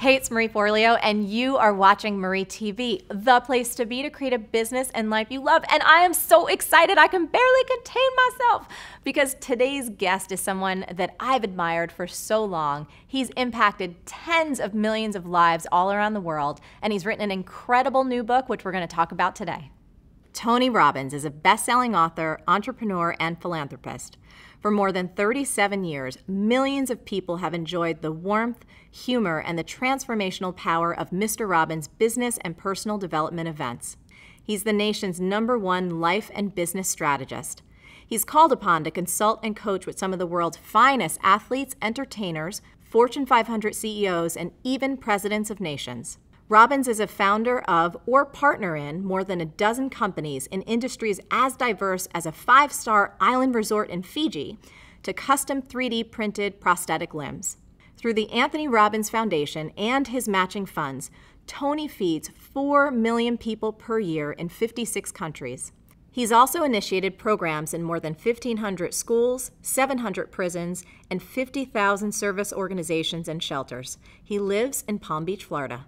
Hey, it's Marie Forleo, and you are watching Marie TV, the place to be to create a business and life you love. And I am so excited I can barely contain myself because today's guest is someone that I've admired for so long. He's impacted tens of millions of lives all around the world, and he's written an incredible new book, which we're going to talk about today. Tony Robbins is a best-selling author, entrepreneur, and philanthropist. For more than 37 years, millions of people have enjoyed the warmth, humor, and the transformational power of Mr. Robbins' business and personal development events. He's the nation's #1 life and business strategist. He's called upon to consult and coach with some of the world's finest athletes, entertainers, Fortune 500 CEOs, and even presidents of nations. Robbins is a founder of or partner in more than a dozen companies in industries as diverse as a 5-star island resort in Fiji to custom 3D printed prosthetic limbs. Through the Anthony Robbins Foundation and his matching funds, Tony feeds 4 million people per year in 56 countries. He's also initiated programs in more than 1,500 schools, 700 prisons, and 50,000 service organizations and shelters. He lives in Palm Beach, Florida.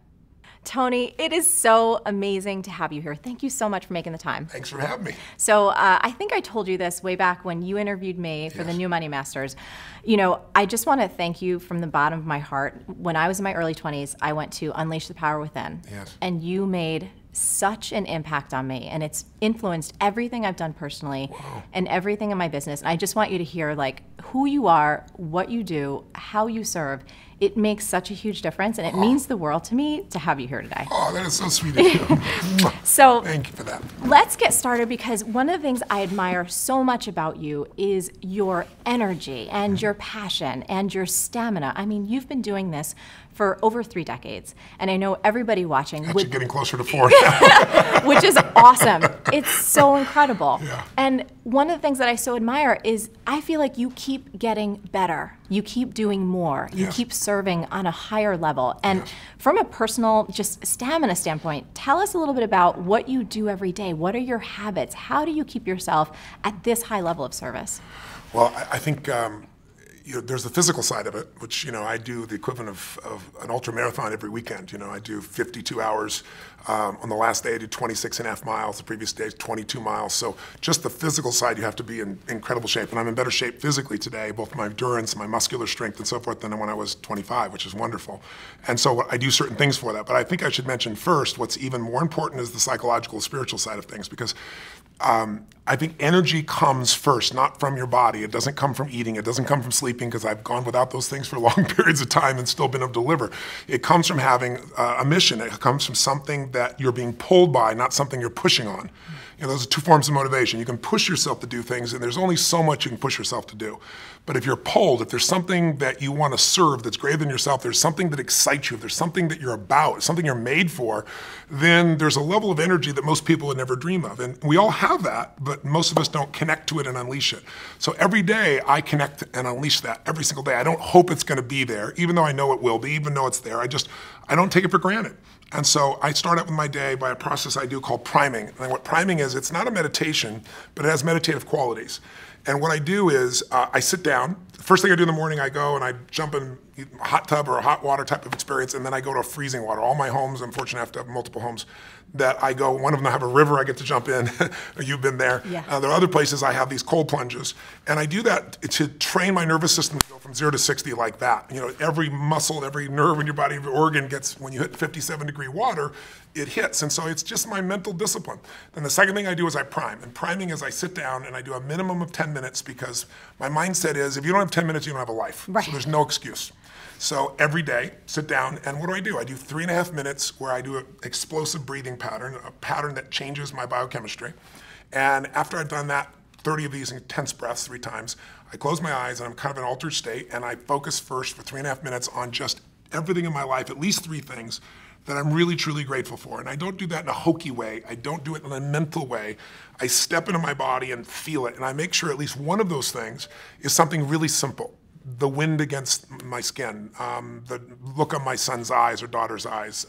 Tony, it is so amazing to have you here. Thank you so much for making the time. Thanks for having me. So I think I told you this way back when you interviewed me for the New Money Masters. You know, I just want to thank you from the bottom of my heart. When I was in my early 20s, I went to Unleash the Power Within. Yes. And you made such an impact on me, and it's influenced everything I've done personally and everything in my business. And I just want you to hear like who you are, what you do, how you serve. It makes such a huge difference, and it means the world to me to have you here today. Oh, that is so sweet of you. So thank you for that. Let's get started, because one of the things I admire so much about you is your energy and your passion and your stamina. I mean, you've been doing this for over 3 decades, and I know everybody watching Actually getting closer to 4 now. which is awesome. It's so incredible. Yeah. And one of the things that I so admire is I feel like you keep getting better. You keep doing more. You keep serving on a higher level. And from a personal, just stamina standpoint, tell us a little bit about what you do every day. What are your habits? How do you keep yourself at this high level of service? Well, I think there's the physical side of it, which I do the equivalent of an ultra marathon every weekend. I do 52 hours. On the last day, I did 26.5 miles. The previous day, 22 miles. So just the physical side, you have to be in incredible shape. And I'm in better shape physically today, both my endurance, my muscular strength, and so forth, than when I was 25, which is wonderful. And so I do certain things for that. But I think I should mention first, what's even more important is the psychological, spiritual side of things, because I think energy comes first, not from your body. It doesn't come from eating. It doesn't come from sleeping, because I've gone without those things for long periods of time and still been able to deliver. It comes from having a mission. It comes from something that you're being pulled by, not something you're pushing on. Those are 2 forms of motivation. You can push yourself to do things, and there's only so much you can push yourself to do. But if you're pulled, if there's something that you want to serve that's greater than yourself, there's something that excites you, if there's something that you're about, something you're made for, then there's a level of energy that most people would never dream of. And we all have that, but most of us don't connect to it and unleash it. So every day I connect and unleash that every single day. I don't hope it's going to be there, even though I know it will be, even though it's there. I don't take it for granted. And so I start out with my day by a process I do called priming. And what priming is, it's not a meditation, but it has meditative qualities. And what I do is I sit down. The first thing I do in the morning, I go and I jump in a hot tub or a hot water type of experience, and then I go to a freezing water. All my homes, I'm fortunate enough to have multiple homes, that I go, one of them I have a river I get to jump in. You've been there. Yeah. There are other places I have these cold plunges. And I do that to train my nervous system to go from 0 to 60 like that. Every muscle, every nerve in your body, every organ gets, when you hit 57-degree water, it hits. And so it's just my mental discipline. Then the second thing I do is I prime. And priming is I sit down and I do a minimum of 10 minutes, because my mindset is, if you don't have 10 minutes, you don't have a life. Right. So there's no excuse. So every day, sit down, and what do? I do 3.5 minutes where I do an explosive breathing pattern, a pattern that changes my biochemistry. And after I've done that, 30 of these intense breaths 3 times, I close my eyes and I'm kind of in an altered state, and I focus first for 3.5 minutes on just everything in my life, at least 3 things that I'm really, truly grateful for. And I don't do that in a hokey way. I don't do it in a mental way. I step into my body and feel it, and I make sure at least one of those things is something really simple. The wind against my skin, the look on my son's eyes or daughter's eyes,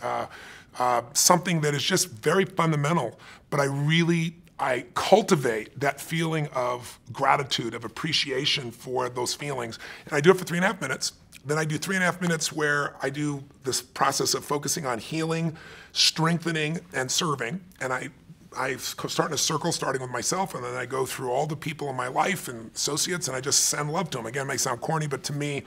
something that is just very fundamental, but I really I cultivate that feeling of gratitude, of appreciation for those feelings. And I do it for 3.5 minutes. Then I do 3.5 minutes where I do this process of focusing on healing, strengthening, and serving. And I start in a circle, starting with myself, and then I go through all the people in my life and associates, and I just send love to them. Again, it may sound corny, but to me,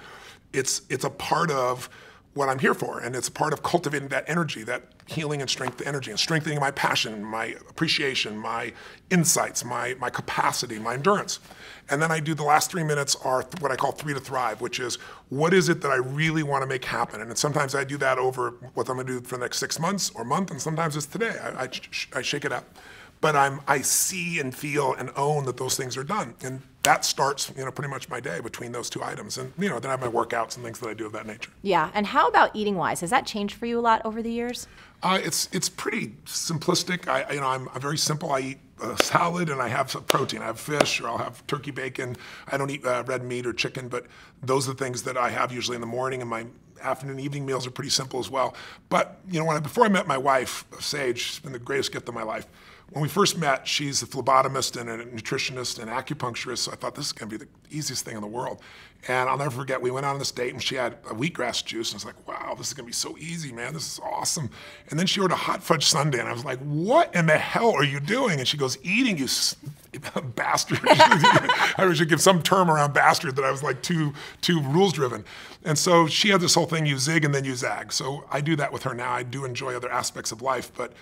it's a part of what I'm here for, and it's a part of cultivating that energy, that healing and strength energy, and strengthening my passion, my appreciation, my insights, my capacity, my endurance. And then I do the last 3 minutes are what I call 3 to Thrive, which is what is it that I really want to make happen? And sometimes I do that over what I'm going to do for the next 6 months or month, and sometimes it's today. I shake it up. But I see and feel and own that those things are done. And that starts, pretty much my day between those two items. And, then I have my workouts and things that I do of that nature. Yeah. And how about eating wise? Has that changed for you a lot over the years? It's pretty simplistic. I'm very simple. I eat a salad and I have some protein. I have fish or I'll have turkey bacon. I don't eat red meat or chicken, but those are the things that I have usually in the morning, and my afternoon, evening meals are pretty simple as well. But, before I met my wife, Sage, she's been the greatest gift of my life. When we first met, she's a phlebotomist and a nutritionist and acupuncturist, so I thought this is going to be the easiest thing in the world. And I'll never forget, we went on this date and she had a wheatgrass juice, and I was like, wow, this is going to be so easy, man. This is awesome. And then she ordered a hot fudge sundae, and I was like, what in the hell are you doing? And she goes, eating, you bastard. I should give some term around bastard that I was like too rules driven. And so she had this whole thing, you zig and then you zag. So I do that with her now. I do enjoy other aspects of life, but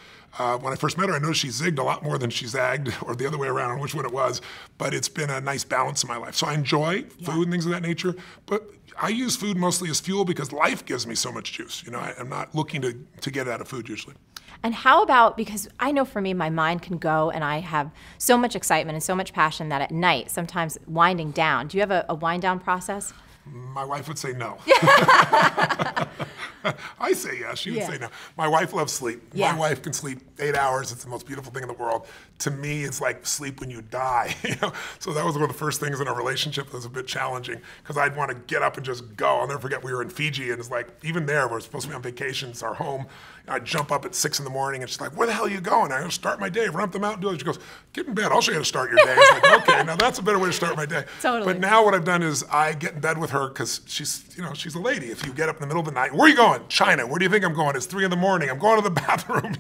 when I first met her, I noticed she zigged a lot more than she zagged, or the other way around, I don't know which one it was, but it's been a nice balance in my life. So I enjoy food and things of that nature, but I use food mostly as fuel because life gives me so much juice. I'm not looking to get out of food usually. And how about, because I know for me, my mind can go and I have so much excitement and so much passion that at night, sometimes winding down. Do you have a wind down process? My wife would say no. I say yes, she would say no. My wife loves sleep. Yeah. My wife can sleep 8 hours. It's the most beautiful thing in the world. To me, it's like sleep when you die. So that was one of the first things in our relationship that was a bit challenging, because I'd want to get up and just go. I'll never forget, we were in Fiji, and it's like, even there, we're supposed to be on vacation, it's our home. I'd jump up at 6 in the morning, and she's like, where the hell are you going? I go, start my day, run up the mountain, do it. She goes, get in bed, I'll show you how to start your day. It's like, okay, now that's a better way to start my day. Totally. But now what I've done is I get in bed with her, because she's a lady. If you get up in the middle of the night, where are you going? China. Where do you think I'm going? It's 3 in the morning. I'm going to the bathroom,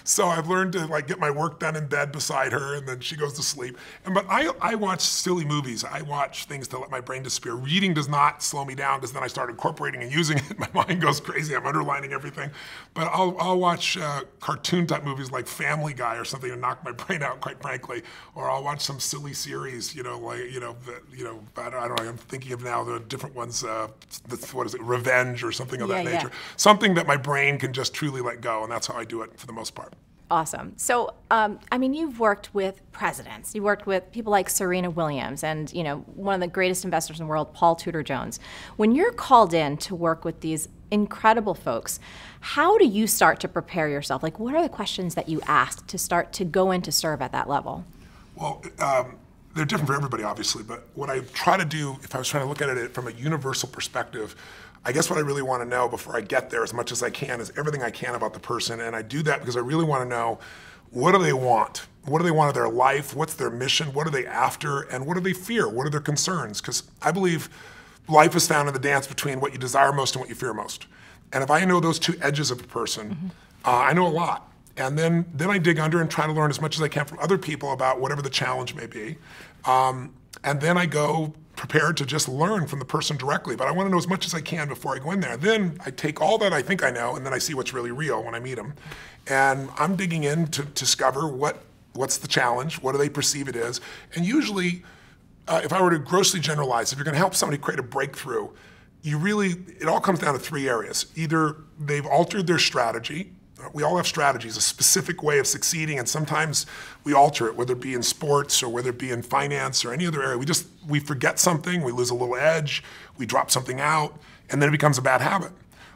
So I've learned to get my work done in bed beside her, and then she goes to sleep. But I watch silly movies. I watch things to let my brain disappear. Reading does not slow me down, because then I start incorporating and using it. My mind goes crazy. I'm underlining everything. But I'll watch cartoon type movies like Family Guy or something to knock my brain out, quite frankly. Or I'll watch some silly series, I don't know. I'm thinking of now the different ones. What is it? Revenge or something of that nature. Something that my brain can just truly let go, and that's how I do it for the most part. Awesome. So, you've worked with presidents. You worked with people like Serena Williams and, one of the greatest investors in the world, Paul Tudor Jones. When you're called in to work with these incredible folks, how do you start to prepare yourself? Like, what are the questions that you ask to start to go in to serve at that level? Well, they're different for everybody, obviously, but what I try to do, if I was trying to look at it from a universal perspective, I guess what I really want to know before I get there as much as I can is everything I can about the person, and I do that because I really want to know, what do they want? What do they want of their life? What's their mission? What are they after? And what do they fear? What are their concerns? Because I believe life is found in the dance between what you desire most and what you fear most. And if I know those two edges of a person, I know a lot. And then I dig under and try to learn as much as I can from other people about whatever the challenge may be. And then I go prepared to just learn from the person directly. But I want to know as much as I can before I go in there. Then I take all that I think I know, and then I see what's really real when I meet them. And I'm digging in to discover what's the challenge, what do they perceive it is. And usually, if I were to grossly generalize, if you're going to help somebody create a breakthrough, it all comes down to 3 areas. Either they've altered their strategy. We all have strategies, a specific way of succeeding, and sometimes we alter it, whether it be in sports or whether it be in finance or any other area. We forget something, we lose a little edge, we drop something out, and then it becomes a bad habit.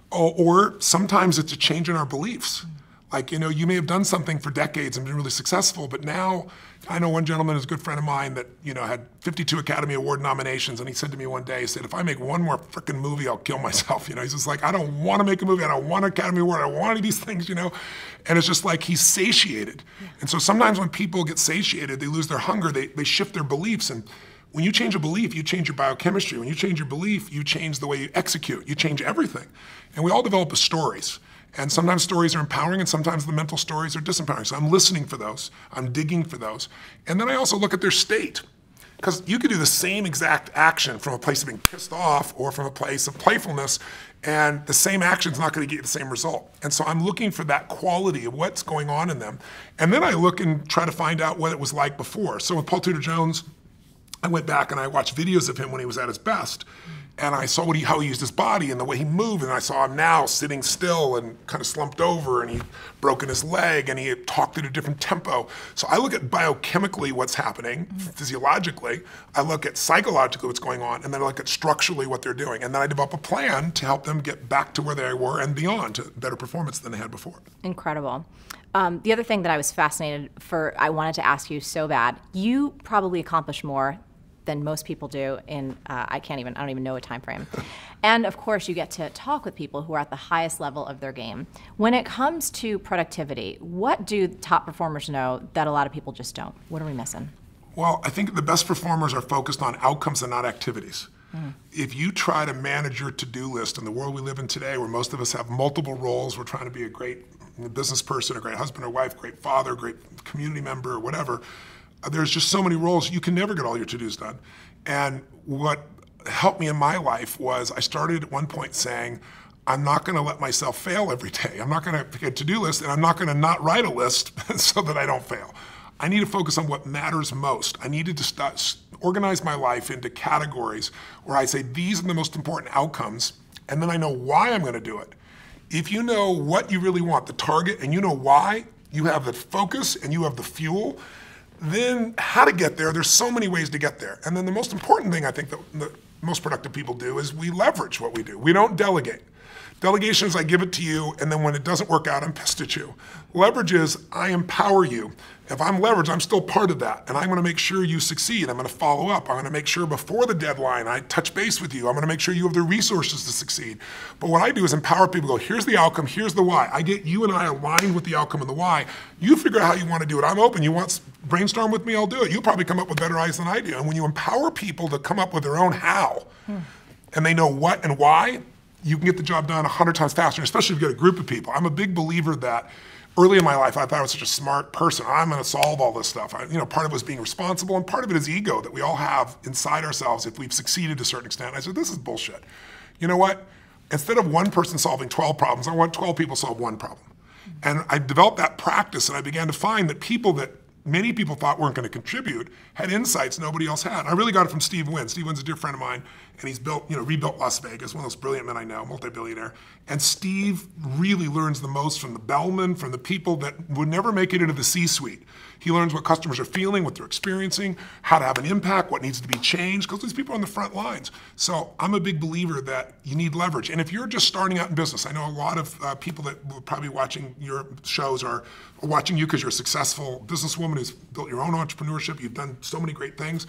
Or sometimes it's a change in our beliefs. Like, you may have done something for decades and been really successful, but now I know one gentleman who's a good friend of mine that, had 52 Academy Award nominations, and he said to me one day, he said, if I make one more freaking movie, I'll kill myself. He's just like, I don't want to make a movie, I don't want an Academy Award, I don't want any of these things, And it's just like he's satiated. And so sometimes when people get satiated, they lose their hunger, they shift their beliefs. And when you change a belief, you change your biochemistry. When you change your belief, you change the way you execute. You change everything. And we all develop stories. And sometimes stories are empowering, and sometimes the mental stories are disempowering. So I'm listening for those. I'm digging for those. And then I also look at their state. Because you could do the same exact action from a place of being pissed off or from a place of playfulness, and the same action's not going to get you the same result. And so I'm looking for that quality of what's going on in them. And then I look and try to find out what it was like before. So with Paul Tudor Jones, I went back and I watched videos of him when he was at his best. And I saw how he used his body and the way he moved, and I saw him now sitting still and kind of slumped over, and he'd broken his leg, and he had talked at a different tempo. So I look at biochemically what's happening, physiologically, I look at psychologically what's going on, and then I look at structurally what they're doing. And then I develop a plan to help them get back to where they were and beyond, to better performance than they had before. Incredible. The other thing that I was fascinated I wanted to ask you so bad, you probably accomplish more than most people do in, I don't even know a time frame. And of course, you get to talk with people who are at the highest level of their game. When it comes to productivity, what do top performers know that a lot of people just don't? What are we missing? Well, I think the best performers are focused on outcomes and not activities. If you try to manage your to-do list in the world we live in today, where most of us have multiple roles, we're trying to be a great business person, a great husband or wife, great father, great community member, or whatever, there's just so many roles, you can never get all your to-dos done. And what helped me in my life was I started at one point saying, I'm not going to let myself fail every day. I'm not going to pick a to-do list, and I'm not going to not write a list so that I don't fail. I need to focus on what matters most. I needed to organize my life into categories where I say, these are the most important outcomes, and then I know why I'm going to do it. If you know what you really want, the target, and you know why, you have the focus and you have the fuel, then how to get there, there's so many ways to get there. And then the most important thing I think that the most productive people do is we leverage what we do. We don't delegate. Delegation is I give it to you, and then when it doesn't work out, I'm pissed at you. Leverage is I empower you. If I'm leveraged, I'm still part of that, and I'm going to make sure you succeed. I'm going to follow up. I'm going to make sure before the deadline I touch base with you. I'm going to make sure you have the resources to succeed. But what I do is empower people, go, here's the outcome, here's the why. I get you and I aligned with the outcome and the why. You figure out how you want to do it. I'm open. You want to brainstorm with me, I'll do it. You'll probably come up with better ideas than I do. And when you empower people to come up with their own how, and they know what and why, you can get the job done 100 times faster, especially if you get a group of people. I'm a big believer that early in my life, I thought I was such a smart person. I'm going to solve all this stuff. Part of it was being responsible, and part of it is ego that we all have inside ourselves if we've succeeded to a certain extent. I said, this is bullshit. You know what? Instead of one person solving 12 problems, I want 12 people to solve one problem. And I developed that practice, and I began to find that people that many people thought weren't going to contribute had insights nobody else had. I really got it from Steve Wynn. Steve Wynn's a dear friend of mine, and he's rebuilt Las Vegas, one of those brilliant men I know, multi-billionaire. And Steve really learns the most from the bellmen, from the people that would never make it into the C-suite. He learns what customers are feeling, what they're experiencing, how to have an impact, what needs to be changed, because these people are on the front lines. So I'm a big believer that you need leverage. And if you're just starting out in business, I know a lot of people that will probably watching your shows are watching you because you're a successful businesswoman who's built your own entrepreneurship. You've done so many great things.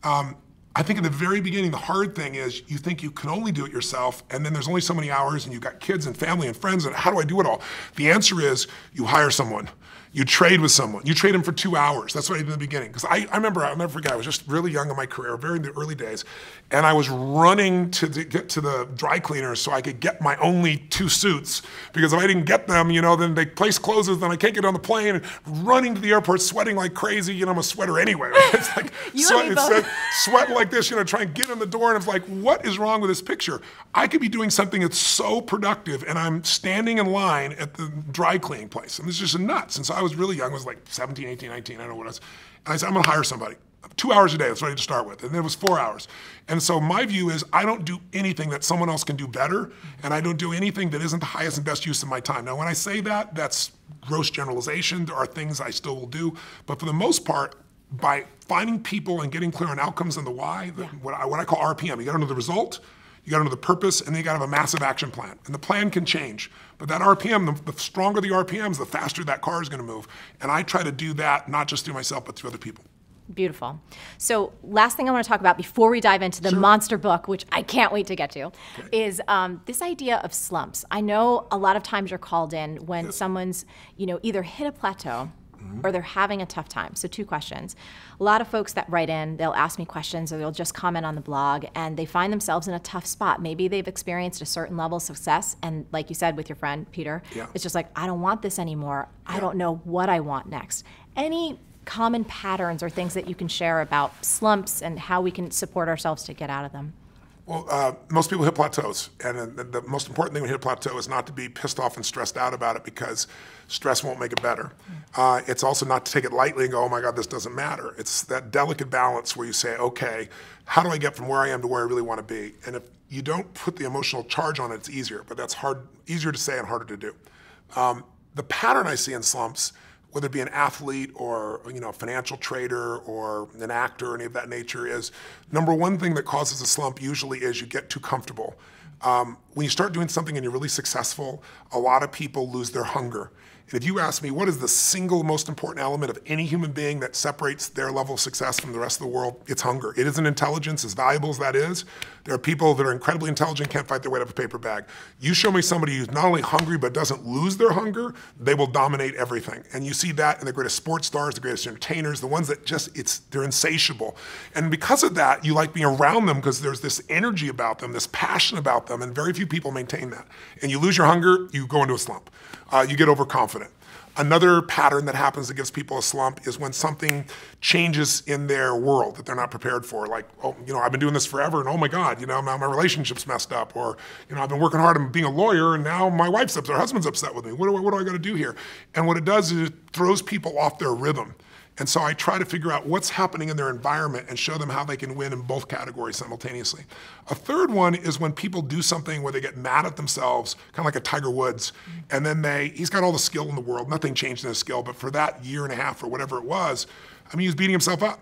I think in the very beginning, the hard thing is you think you can only do it yourself, and then there's only so many hours, and you've got kids and family and friends, and how do I do it all? The answer is you hire someone. You trade with someone. You trade them for 2 hours. That's what I did in the beginning. Because I'll never forget, I was just really young in my career, very in the early days, and I was running to get to the dry cleaners so I could get my only 2 suits. Because if I didn't get them, then the place closes, then I can't get on the plane, and running to the airport, sweating like crazy. I'm a sweater anyway. Right? It's like sweating like this, trying to get in the door, and it's like, what is wrong with this picture? I could be doing something that's so productive, and I'm standing in line at the dry cleaning place, and this is just nuts. And so I was really young, I was like 17, 18, 19, I don't know what it was. And I said, I'm gonna hire somebody. 2 hours a day, that's what I had to start with. And then it was 4 hours. And so my view is I don't do anything that someone else can do better, and I don't do anything that isn't the highest and best use of my time. Now, when I say that, that's gross generalization. There are things I still will do. But for the most part, by finding people and getting clear on outcomes and the why, what I call RPM, you gotta know the result, You got to know the purpose, and then you got to have a massive action plan. And the plan can change. But that RPM, the stronger the RPMs, the faster that car is going to move. And I try to do that not just through myself, but through other people. Beautiful. So last thing I want to talk about before we dive into the monster book, which I can't wait to get to, is this idea of slumps. I know a lot of times you're called in when someone's, either hit a plateau or they're having a tough time. So 2 questions. A lot of folks that write in, they'll ask me questions or they'll just comment on the blog and they find themselves in a tough spot. Maybe they've experienced a certain level of success and like you said with your friend, Peter, it's just like, I don't want this anymore. I don't know what I want next. Any common patterns or things that you can share about slumps and how we can support ourselves to get out of them? Well, most people hit plateaus, and the most important thing when you hit a plateau is not to be pissed off and stressed out about it because stress won't make it better. It's also not to take it lightly and go, oh my God, this doesn't matter. It's that delicate balance where you say, okay, how do I get from where I am to where I really want to be? And if you don't put the emotional charge on it, it's easier, but that's easier to say and harder to do. The pattern I see in slumps, whether it be an athlete or a financial trader or an actor or any of that nature, is number one thing that causes a slump usually is you get too comfortable. When you start doing something and you're really successful, a lot of people lose their hunger. And if you ask me what is the single most important element of any human being that separates their level of success from the rest of the world, it's hunger. It isn't intelligence, as valuable as that is. There are people that are incredibly intelligent, can't fight their way up a paper bag. You show me somebody who's not only hungry but doesn't lose their hunger, they will dominate everything. And you see that in the greatest sports stars, the greatest entertainers, the ones that they're insatiable. And because of that, you like being around them because there's this energy about them, this passion about them, and very few people maintain that. And you lose your hunger, you go into a slump. You get overconfident. Another pattern that happens that gives people a slump is when something changes in their world that they're not prepared for. Like, oh, I've been doing this forever, and oh my God, now my relationship's messed up, or I've been working hard on being a lawyer, and now my wife's upset, or husband's upset with me. What do I got to do here? And what it does is it throws people off their rhythm. And so I try to figure out what's happening in their environment and show them how they can win in both categories simultaneously. A third one is when people do something where they get mad at themselves, kind of like a Tiger Woods, and then he's got all the skill in the world, nothing changed in his skill, but for that year and a half or whatever it was, he was beating himself up,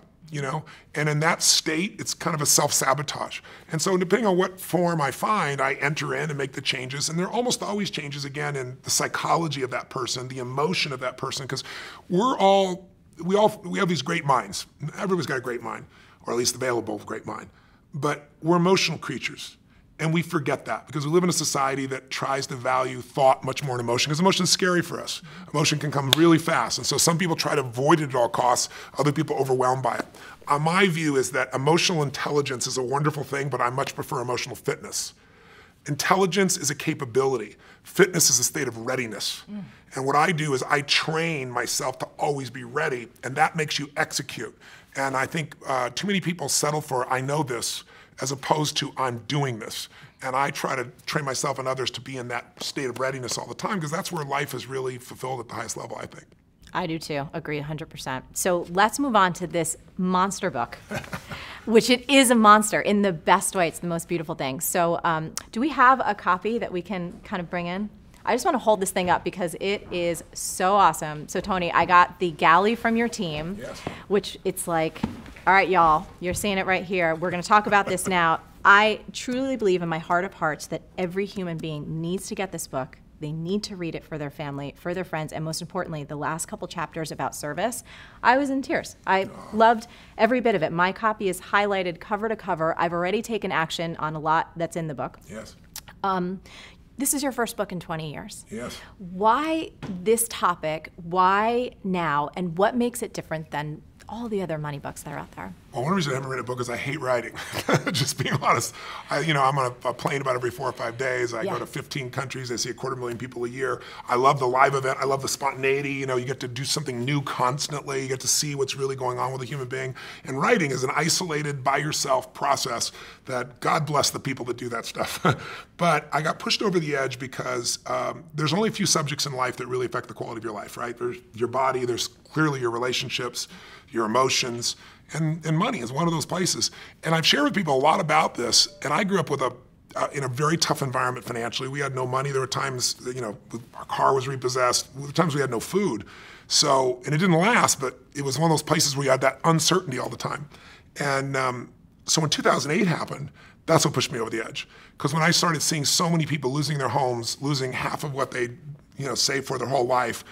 and in that state, it's kind of a self-sabotage. And so depending on what form I find, I enter in and make the changes, and there are almost always changes, again, in the psychology of that person, the emotion of that person, because we have these great minds. Everybody's got a great mind, or at least available great mind. But we're emotional creatures, and we forget that because we live in a society that tries to value thought much more than emotion, because emotion is scary for us. Emotion can come really fast, and so some people try to avoid it at all costs, other people are overwhelmed by it. My view is that emotional intelligence is a wonderful thing, but I much prefer emotional fitness. Intelligence is a capability. Fitness is a state of readiness. And what I do is I train myself to always be ready, and that makes you execute. And I think too many people settle for, I know this, as opposed to I'm doing this. And I try to train myself and others to be in that state of readiness all the time, because that's where life is really fulfilled at the highest level, I think. I do too, agree 100%. So let's move on to this monster book, which it is a monster in the best way. It's the most beautiful thing. So do we have a copy that we can kind of bring in? I just want to hold this thing up because it is so awesome. So Tony, I got the galley from your team, which it's like, all right, y'all, you're seeing it right here. We're going to talk about this now. I truly believe in my heart of hearts that every human being needs to get this book. They need to read it for their family, for their friends, and most importantly, the last couple chapters about service. I was in tears. I loved every bit of it. My copy is highlighted cover to cover. I've already taken action on a lot that's in the book. Yes. This is your first book in 20 years. Yes. Why this topic? Why now? And what makes it different than all the other money books that are out there? Well, one reason I haven't written a book is I hate writing. Just being honest. I'm on a plane about every 4 or 5 days. I go to 15 countries. I see 250,000 people a year. I love the live event. I love the spontaneity. You get to do something new constantly. You get to see what's really going on with a human being. And writing is an isolated, by yourself process that God bless the people that do that stuff. But I got pushed over the edge because there's only a few subjects in life that really affect the quality of your life, right? There's your body. There's clearly your relationships, your emotions, and money is one of those places. And I've shared with people a lot about this, and I grew up with in a very tough environment financially. We had no money. There were times, our car was repossessed. There were times we had no food. So, and it didn't last, but it was one of those places where you had that uncertainty all the time. And So when 2008 happened, that's what pushed me over the edge. Because when I started seeing so many people losing their homes, losing half of what they saved for their whole life,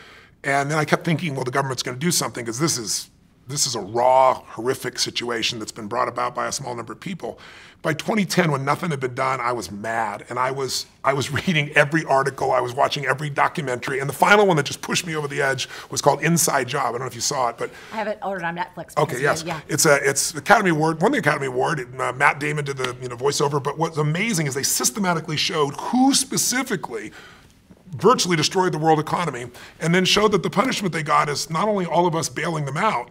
and then I kept thinking, well, the government's going to do something because this is a raw, horrific situation that's been brought about by a small number of people. By 2010, when nothing had been done, I was mad, and I was reading every article, I was watching every documentary, and the final one that just pushed me over the edge was called Inside Job. I don't know if you saw it, but I have it ordered on Netflix. Okay, yes, yeah. It's Academy Award, won the Academy Award. Matt Damon did the voiceover, but what's amazing is they systematically showed who specifically virtually destroyed the world economy, and then showed that the punishment they got is not only all of us bailing them out,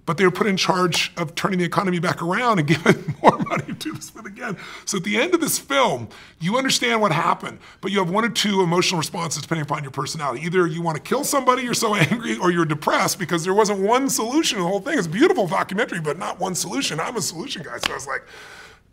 but they were put in charge of turning the economy back around and giving more money to do this again. So at the end of this film, you understand what happened, but you have one or two emotional responses depending upon your personality. Either you want to kill somebody, you're so angry, or you're depressed because there wasn't one solution to the whole thing. It's a beautiful documentary, but not one solution. I'm a solution guy, so I was like,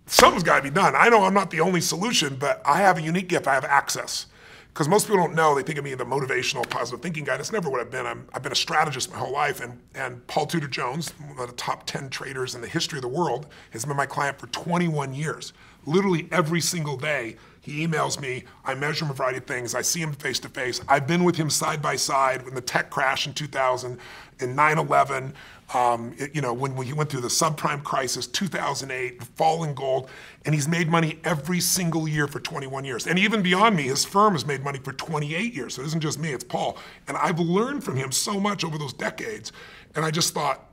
something's got to be done. I know I'm not the only solution, but I have a unique gift. I have access. Because most people don't know, they think of me as the motivational, positive thinking guy. That's never what I've been. I've been a strategist my whole life, and Paul Tudor Jones, one of the top 10 traders in the history of the world, has been my client for 21 years. Literally every single day, he emails me, I measure him a variety of things, I see him face to face. I've been with him side by side when the tech crash in 2000, in 9/11, when he went through the subprime crisis, 2008, the fall in gold, and he's made money every single year for 21 years. And even beyond me, his firm has made money for 28 years. So it isn't just me, it's Paul. And I've learned from him so much over those decades. And I just thought,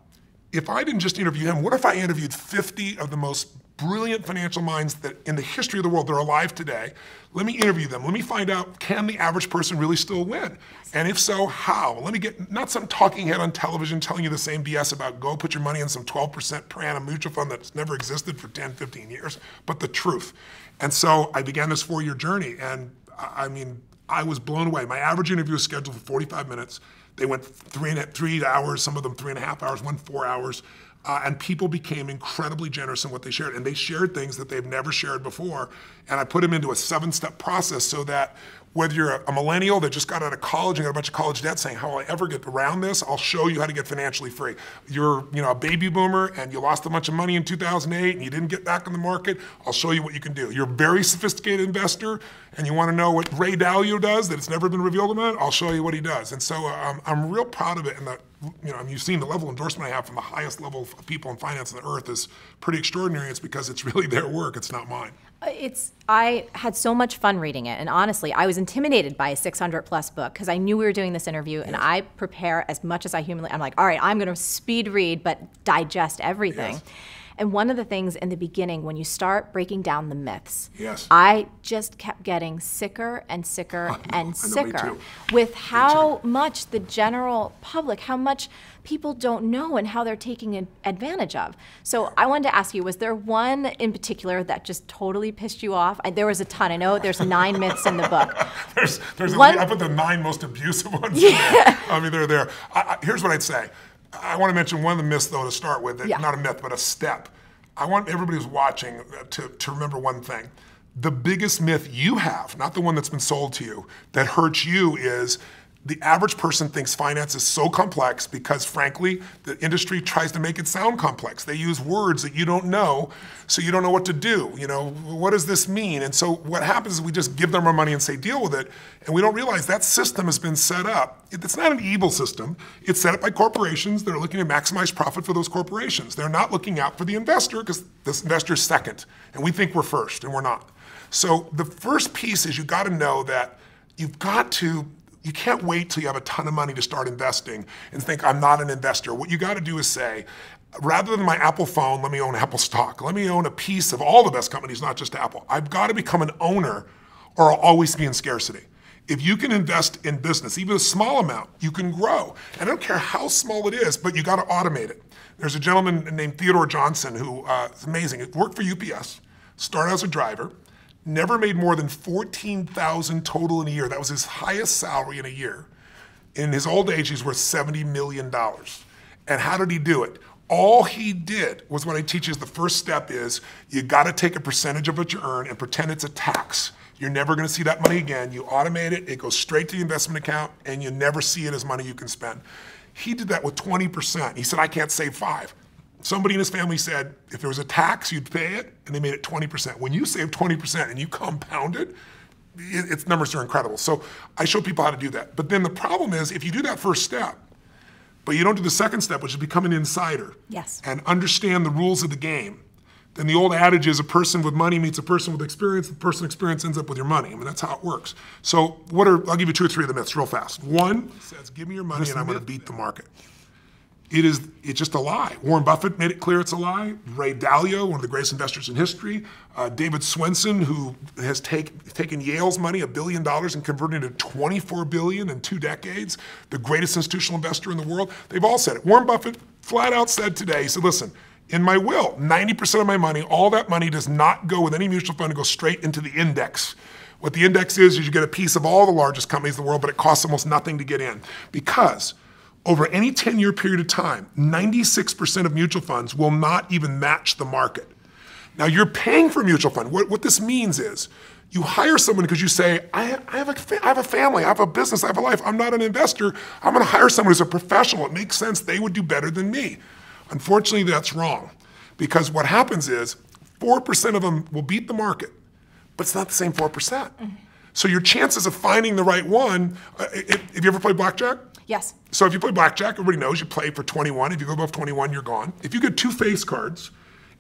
if I didn't just interview him, what if I interviewed 50 of the most brilliant financial minds that in the history of the world that are alive today? Let me interview them. Let me find out, can the average person really still win? And if so, how? Let me get, not some talking head on television telling you the same BS about go put your money in some 12% per annum mutual fund that's never existed for 10, 15 years, but the truth. And so I began this 4-year journey, and I mean, I was blown away. My average interview was scheduled for 45 minutes. They went 3 hours, some of them 3.5 hours, 4 hours. And people became incredibly generous in what they shared. And they shared things that they've never shared before. And I put them into a 7-step process so that whether you're a millennial that just got out of college and got a bunch of college debt saying, how will I ever get around this? I'll show you how to get financially free. You're a baby boomer and you lost a bunch of money in 2008 and you didn't get back in the market. I'll show you what you can do. You're a very sophisticated investor and you want to know what Ray Dalio does that it's never been revealed about, I'll show you what he does. And so I'm real proud of it. And you've seen the level of endorsement I have from the highest level of people in finance on the earth is pretty extraordinary. It's because it's really their work, it's not mine. I had so much fun reading it, and honestly, I was intimidated by a 600-plus book because I knew we were doing this interview, and I prepare as much as I humanly. I'm like, all right, I'm going to speed read, but digest everything. Yes. And one of the things in the beginning, when you start breaking down the myths, yes, I just kept getting sicker and sicker and sicker with how much the general public, how much people don't know and how they're taking advantage of. So I wanted to ask you, was there one in particular that just totally pissed you off? There was a ton. I know there's 9 myths in the book. there's one, I put the 9 most abusive ones in there. I mean, they're there. Here's what I'd say. I want to mention one of the myths, though, to start with. Not a myth, but a step. I want everybody who's watching to remember one thing. The biggest myth you have, not the one that's been sold to you, that hurts you is the average person thinks finance is so complex because, frankly, the industry tries to make it sound complex. They use words that you don't know, so you don't know what to do. What does this mean? And so what happens is we just give them our money and say, deal with it, and we don't realize that system has been set up. It's not an evil system. It's set up by corporations that are looking to maximize profit for those corporations. They're not looking out for the investor because this investor is second, and we think we're first, and we're not. So the first piece is you got to know that you can't wait till you have a ton of money to start investing and think, I'm not an investor. What you got to do is say, rather than my Apple phone, let me own Apple stock. Let me own a piece of all the best companies, not just Apple. I've got to become an owner or I'll always be in scarcity. If you can invest in business, even a small amount, you can grow. And I don't care how small it is, but you got to automate it. There's a gentleman named Theodore Johnson who is amazing. He worked for UPS, started as a driver, never made more than $14,000 total in a year. That was his highest salary in a year. In his old age, he's worth $70 million. And how did he do it? All he did was what I teach is the first step is you got to take a percentage of what you earn and pretend it's a tax. You're never going to see that money again. You automate it, it goes straight to the investment account, and you never see it as money you can spend. He did that with 20%. He said, I can't save 5. Somebody in his family said, if there was a tax, you'd pay it, and they made it 20%. When you save 20% and you compound it, its numbers are incredible. So I show people how to do that. But then the problem is, if you do that first step, but you don't do the second step, which is become an insider, yes, and understand the rules of the game, then the old adage is a person with money meets a person with experience, the person with experience ends up with your money. I mean, that's how it works. So I'll give you 2 or 3 of the myths real fast. One says, give me your money and I'm gonna beat the market. It's just a lie. Warren Buffett made it clear it's a lie. Ray Dalio, one of the greatest investors in history. David Swenson, who has taken Yale's money, $1 billion, and converted it to $24 billion in 2 decades, the greatest institutional investor in the world. They've all said it. Warren Buffett flat out said today, he said, listen, in my will, 90% of my money, all that money does not go with any mutual fund, it goes straight into the index. What the index is you get a piece of all the largest companies in the world, but it costs almost nothing to get in. Because over any 10-year period of time, 96% of mutual funds will not even match the market. Now you're paying for a mutual fund. What this means is you hire someone because you say, I have a family, I have a business, I have a life, I'm not an investor, I'm gonna hire someone who's a professional. It makes sense, they would do better than me. Unfortunately, that's wrong. Because what happens is 4% of them will beat the market, but it's not the same 4%. Mm-hmm. So your chances of finding the right one, have you ever played blackjack? Yes. So if you play blackjack, everybody knows you play for 21. If you go above 21, you're gone. If you get 2 face cards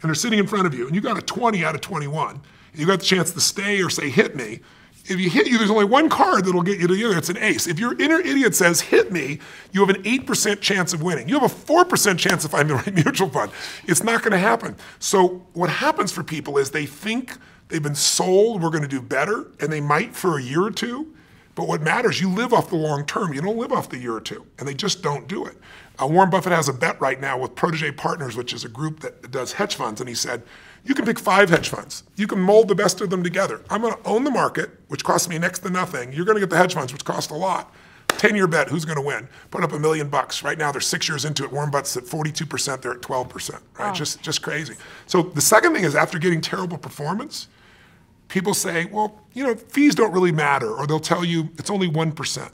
and they're sitting in front of you and you got a 20 out of 21, and you got the chance to stay or say hit me, if you hit you, there's only one card that'll get you to the other. It's an ace. If your inner idiot says hit me, you have an 8% chance of winning. You have a 4% chance of finding the right mutual fund. It's not going to happen. So what happens for people is they think they've been sold, we're going to do better, and they might for a year or two. But what matters, you live off the long term. You don't live off the year or two, and they just don't do it. Warren Buffett has a bet right now with Protege Partners, which is a group that does hedge funds, and he said, you can pick 5 hedge funds. You can mold the best of them together. I'm gonna own the market, which costs me next to nothing. You're gonna get the hedge funds, which cost a lot. 10-year bet, who's gonna win? Put up $1 million. Right now, they're 6 years into it. Warren Buffett's at 42%, they're at 12%, right? Oh. Just crazy. So the second thing is after getting terrible performance, people say, well, fees don't really matter, or they'll tell you it's only 1%.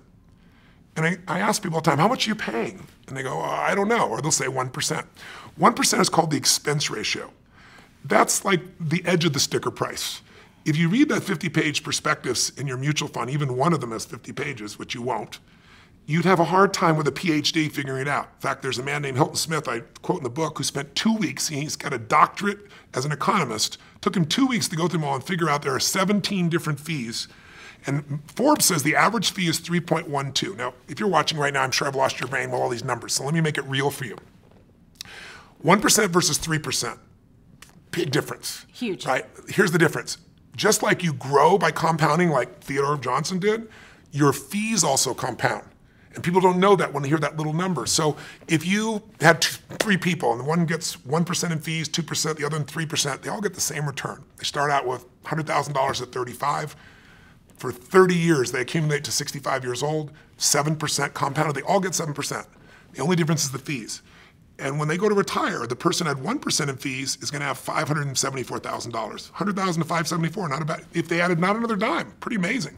And I ask people all the time, how much are you paying? And they go, I don't know, or they'll say 1%. 1% is called the expense ratio. That's like the edge of the sticker price. If you read that 50-page prospectus in your mutual fund, even one of them has 50 pages, which you won't, you'd have a hard time with a PhD figuring it out. In fact, there's a man named Hilton Smith, I quote in the book, who spent 2 weeks, he's got a doctorate as an economist, took him 2 weeks to go through them all and figure out there are 17 different fees. And Forbes says the average fee is 3.12. Now, if you're watching right now, I'm sure I've lost your brain with all these numbers, so let me make it real for you. 1% versus 3%, big difference. Huge. Right? Here's the difference. Just like you grow by compounding like Theodore Johnson did, your fees also compound. And people don't know that when they hear that little number. So if you had 3 people and one gets 1% in fees, 2%, the other in 3%, they all get the same return. They start out with $100,000 at 35. For 30 years, they accumulate to 65 years old, 7% compounded. They all get 7%. The only difference is the fees. And when they go to retire, the person at 1% in fees is going to have $574,000. $100,000 to $574,000, not a bad. If they added not another dime, pretty amazing.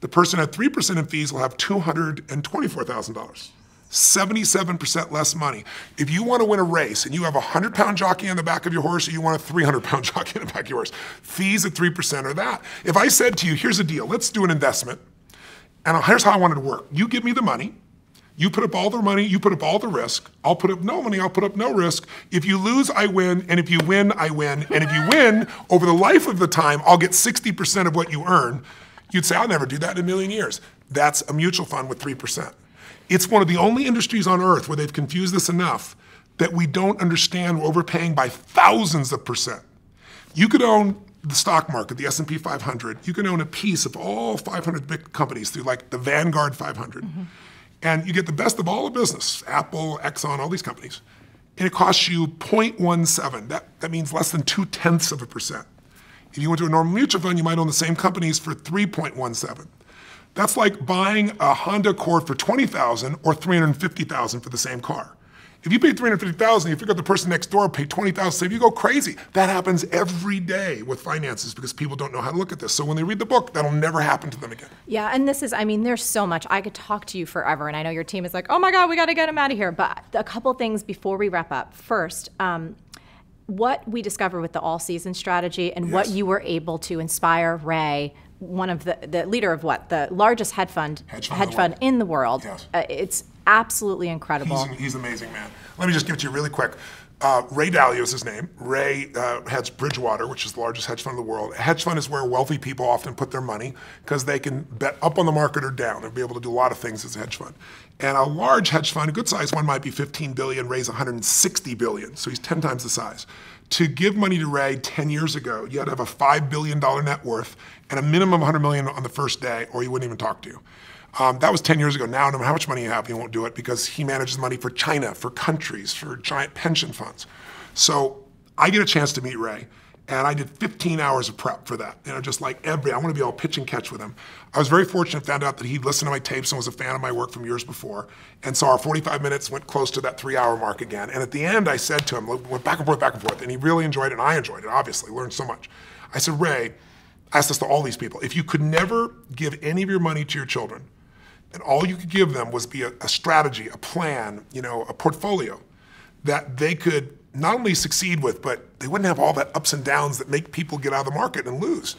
The person at 3% in fees will have $224,000. 77% less money. If you want to win a race and you have a 100-pound jockey on the back of your horse or you want a 300-pound jockey on the back of your horse, fees at 3% are that. If I said to you, here's a deal, let's do an investment, and here's how I want it to work. You give me the money, you put up all the money, you put up all the risk, I'll put up no money, I'll put up no risk. If you lose, I win, and if you win, I win. And if you win, over the life of the time, I'll get 60% of what you earn. You'd say, I'll never do that in a million years. That's a mutual fund with 3%. It's one of the only industries on earth where they've confused this enough that we don't understand we're overpaying by thousands of percent. You could own the stock market, the S&P 500. You can own a piece of all 500 big companies through like the Vanguard 500. Mm-hmm. And you get the best of all the business, Apple, Exxon, all these companies. And it costs you 0.17. That means less than 0.2%. If you went to a normal mutual fund, you might own the same companies for 3.17. That's like buying a Honda Accord for $20,000 or $350,000 for the same car. If you pay $350,000, you figure out the person next door paid $20,000, so you go crazy. That happens every day with finances because people don't know how to look at this. So when they read the book, that'll never happen to them again. Yeah, and this is, I mean, there's so much. I could talk to you forever, and I know your team is like, oh my God, we got to get him out of here. But a couple things before we wrap up. First, what we discovered with the all-season strategy and what you were able to inspire Ray, one of the leader of what? The largest hedge fund in the world. Yes. It's absolutely incredible. He's an amazing man. Let me just give it to you really quick. Ray Dalio is his name. Ray heads Bridgewater, which is the largest hedge fund in the world. A hedge fund is where wealthy people often put their money because they can bet up on the market or down. They'll be able to do a lot of things as a hedge fund. And a large hedge fund, a good sized one might be 15 billion, Ray's 160 billion, so he's 10 times the size. To give money to Ray 10 years ago, you had to have a $5 billion net worth and a minimum of $100 million on the first day, or he wouldn't even talk to you. That was 10 years ago. Now, no matter how much money you have, you won't do it because he manages money for China, for countries, for giant pension funds. So I get a chance to meet Ray, and I did 15 hours of prep for that. Just like I want to be all pitch and catch with him. I was very fortunate, found out that he'd listened to my tapes and was a fan of my work from years before. And so our 45 minutes went close to that 3-hour mark again. And at the end, I said to him, went back and forth, and he really enjoyed it, and I enjoyed it, obviously, learned so much. I said, Ray, I asked this to all these people, if you could never give any of your money to your children, and all you could give them was be a strategy, a plan, a portfolio that they could not only succeed with, but they wouldn't have all that ups and downs that make people get out of the market and lose.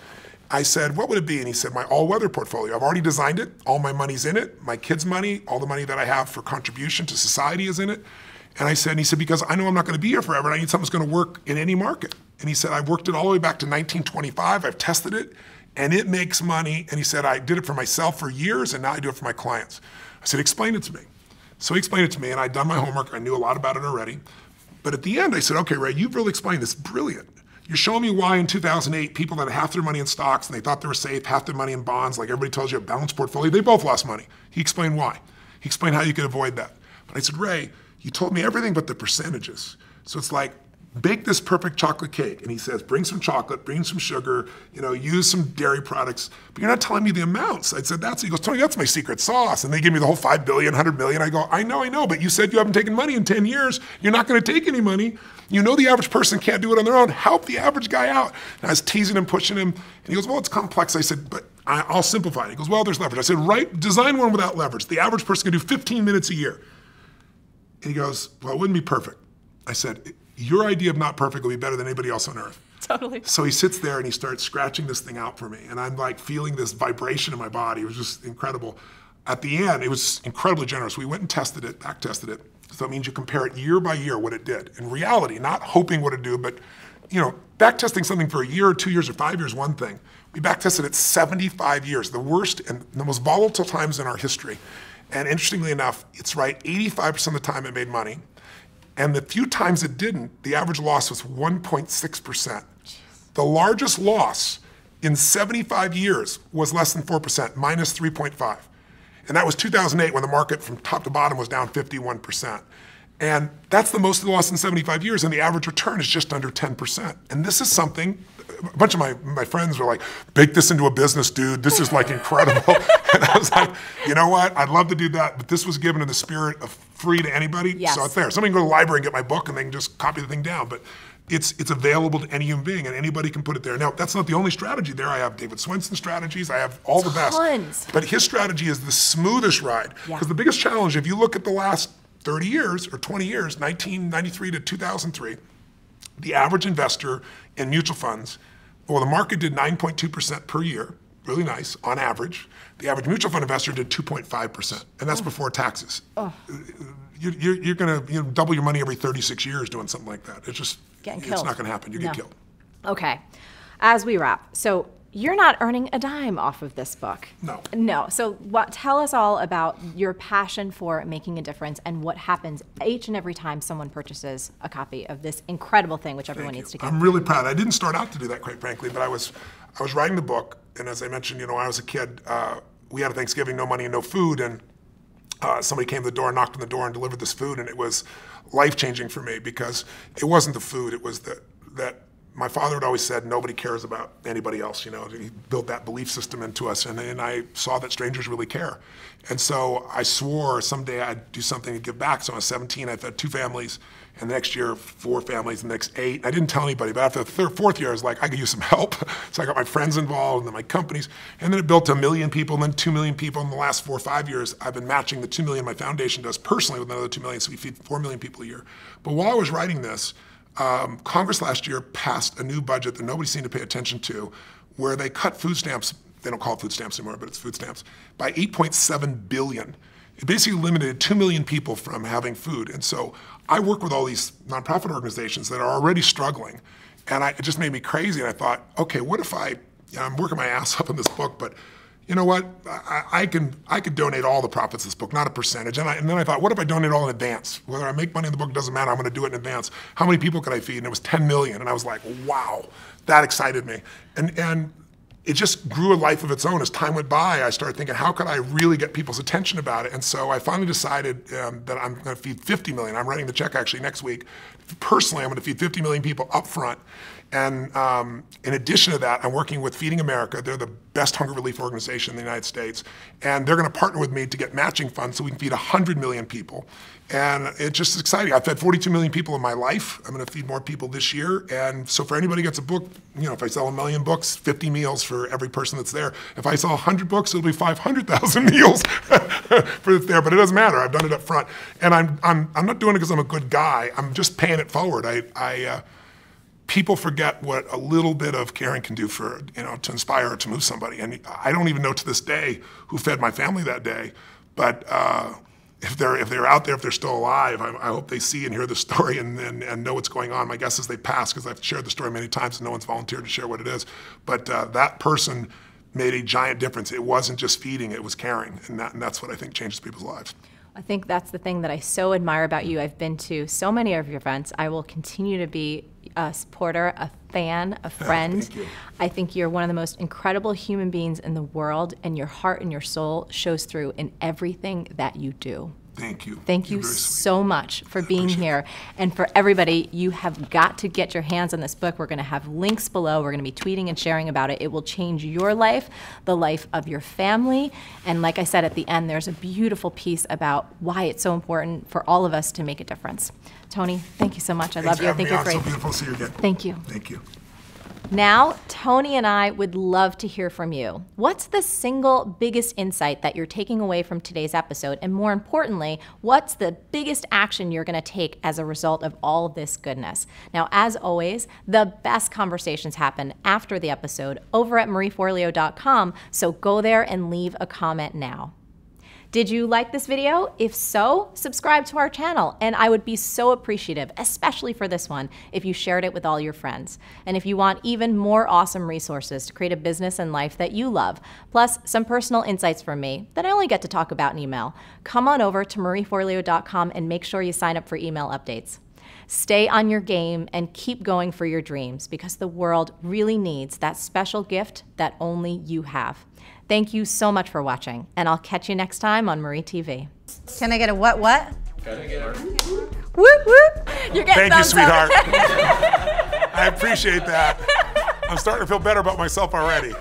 I said, what would it be? And he said, my all-weather portfolio. I've already designed it. All my money's in it. My kids' money, all the money that I have for contribution to society is in it. And he said, because I know I'm not going to be here forever, and I need something that's going to work in any market. And he said, I've worked it all the way back to 1925. I've tested it. And it makes money. And he said, I did it for myself for years, and now I do it for my clients. I said, explain it to me. So he explained it to me, and I'd done my homework. I knew a lot about it already. But at the end, I said, okay, Ray, you've really explained this. Brilliant. You're showing me why in 2008, people that had half their money in stocks, and they thought they were safe, half their money in bonds, like everybody tells you, a balanced portfolio, they both lost money. He explained why. He explained how you could avoid that. But I said, Ray, you told me everything but the percentages. So it's like, bake this perfect chocolate cake. And he says, bring some chocolate, bring some sugar, use some dairy products, but you're not telling me the amounts. I said, he goes, Tony, that's my secret sauce. And they give me the whole 5 billion, 100 million. I go, I know, but you said you haven't taken money in 10 years. You're not going to take any money. You know the average person can't do it on their own. Help the average guy out. And I was teasing him, pushing him. And he goes, well, it's complex. I said, but I'll simplify it. He goes, well, there's leverage. I said, design one without leverage. The average person can do 15 minutes a year. And he goes, well, it wouldn't be perfect. I said, your idea of not perfect will be better than anybody else on earth. Totally. So he sits there and he starts scratching this thing out for me. And I'm like feeling this vibration in my body. It was just incredible. At the end, it was incredibly generous. We went and tested it, back tested it. So that means you compare it year by year what it did. In reality, not hoping what it do, but back testing something for a year or 2 years or 5 years, one thing. We back tested it 75 years, the worst and the most volatile times in our history. And interestingly enough, it's right, 85% of the time it made money. And the few times it didn't, the average loss was 1.6%. The largest loss in 75 years was less than 4%, minus 3.5. And that was 2008 when the market from top to bottom was down 51%. And that's the most of the loss in 75 years, and the average return is just under 10%. And this is something, a bunch of my friends were like, bake this into a business, dude. This is like incredible. And I was like, you know what? I'd love to do that, but this was given in the spirit of free to anybody, so it's there. Somebody can go to the library and get my book, and they can just copy the thing down. But it's available to any human being, and anybody can put it there. Now, that's not the only strategy there. I have David Swenson strategies. I have all the best. But his strategy is the smoothest ride. Because the biggest challenge, if you look at the last 30 years or 20 years, 1993 to 2003, the average investor in mutual funds, well, the market did 9.2% per year, really nice, on average. The average mutual fund investor did 2.5%, and that's before taxes. You're going to double your money every 36 years doing something like that. It's just, it's not going to happen. You get killed. Okay. As we wrap, so you're not earning a dime off of this book. No. So tell us all about your passion for making a difference and what happens each and every time someone purchases a copy of this incredible thing, which everyone needs to get. I'm really proud. I didn't start out to do that, quite frankly, but I was writing the book, and as I mentioned, when I was a kid, we had a Thanksgiving, no money and no food, and somebody came to the door, knocked on the door, and delivered this food, and it was life-changing for me because it wasn't the food, it was that my father had always said, nobody cares about anybody else. You know, he built that belief system into us, and I saw that strangers really care. And so I swore someday I'd do something to give back. So I was 17, I fed 2 families, and the next year 4 families, the next 8. I didn't tell anybody, but after the 4th year, I was like, I could use some help. So I got my friends involved, and then my companies, and then it built to 1 million people, and then 2 million people. In the last 4 or 5 years, I've been matching the 2 million my foundation does personally with another 2 million, so we feed 4 million people a year. But while I was writing this, Congress last year passed a new budget that nobody seemed to pay attention to, where they cut food stamps, they don't call it food stamps anymore, but it's food stamps, by $8.7 billion. It basically limited 2 million people from having food. And so I work with all these nonprofit organizations that are already struggling, and it just made me crazy. And I thought, okay, what if I'm working my ass up in this book, but you know what? I could donate all the profits of this book, not a percentage. And then I thought, what if I donate all in advance? Whether I make money in the book doesn't matter. I'm going to do it in advance. How many people could I feed? And it was 10 million. And I was like, wow, that excited me. And it just grew a life of its own. As time went by, I started thinking, how could I really get people's attention about it? And so I finally decided that I'm going to feed 50 million. I'm writing the check actually next week. Personally, I'm going to feed 50 million people up front. And in addition to that, I'm working with Feeding America. They're the best hunger relief organization in the United States. And they're going to partner with me to get matching funds so we can feed 100 million people. And it's just exciting. I've fed 42 million people in my life. I'm going to feed more people this year. And so for anybody who gets a book, you know, if I sell 1 million books, 50 meals for every person that's there. If I sell 100 books, it'll be 500,000 meals for there. But it doesn't matter. I've done it up front. And I'm not doing it because I'm a good guy. I'm just paying it forward. People forget what a little bit of caring can do for, you know, to inspire or to move somebody. And I don't even know to this day who fed my family that day. But if they're out there, if they're still alive, I hope they see and hear the story and know what's going on. My guess is they pass, because I've shared the story many times and no one's volunteered to share what it is. But that person made a giant difference. It wasn't just feeding, it was caring. And that's what I think changes people's lives. I think that's the thing that I so admire about you. I've been to so many of your events. I will continue to be a supporter, a fan, a friend. Thank you. I think you're one of the most incredible human beings in the world, and your heart and your soul shows through in everything that you do. Thank you. Thank you so much for being here. And for everybody, you have got to get your hands on this book. We're going to have links below. We're going to be tweeting and sharing about it. It will change your life, the life of your family. And like I said at the end, there's a beautiful piece about why it's so important for all of us to make a difference. Tony, thank you so much. I love you. I think you're great. So beautiful to see you again. Thank you. Thank you. Now, Tony and I would love to hear from you. What's the single biggest insight that you're taking away from today's episode? And more importantly, what's the biggest action you're going to take as a result of all this goodness? Now, as always, the best conversations happen after the episode over at marieforleo.com, so go there and leave a comment now. Did you like this video? If so, subscribe to our channel, and I would be so appreciative, especially for this one, if you shared it with all your friends. And if you want even more awesome resources to create a business and life that you love, plus some personal insights from me that I only get to talk about in email, come on over to marieforleo.com and make sure you sign up for email updates. Stay on your game and keep going for your dreams, because the world really needs that special gift that only you have. Thank you so much for watching, and I'll catch you next time on Marie TV. Can I get a what? Can I get a whoop whoop? You're getting Thank you, thumbs sweetheart. up. I appreciate that. I'm starting to feel better about myself already.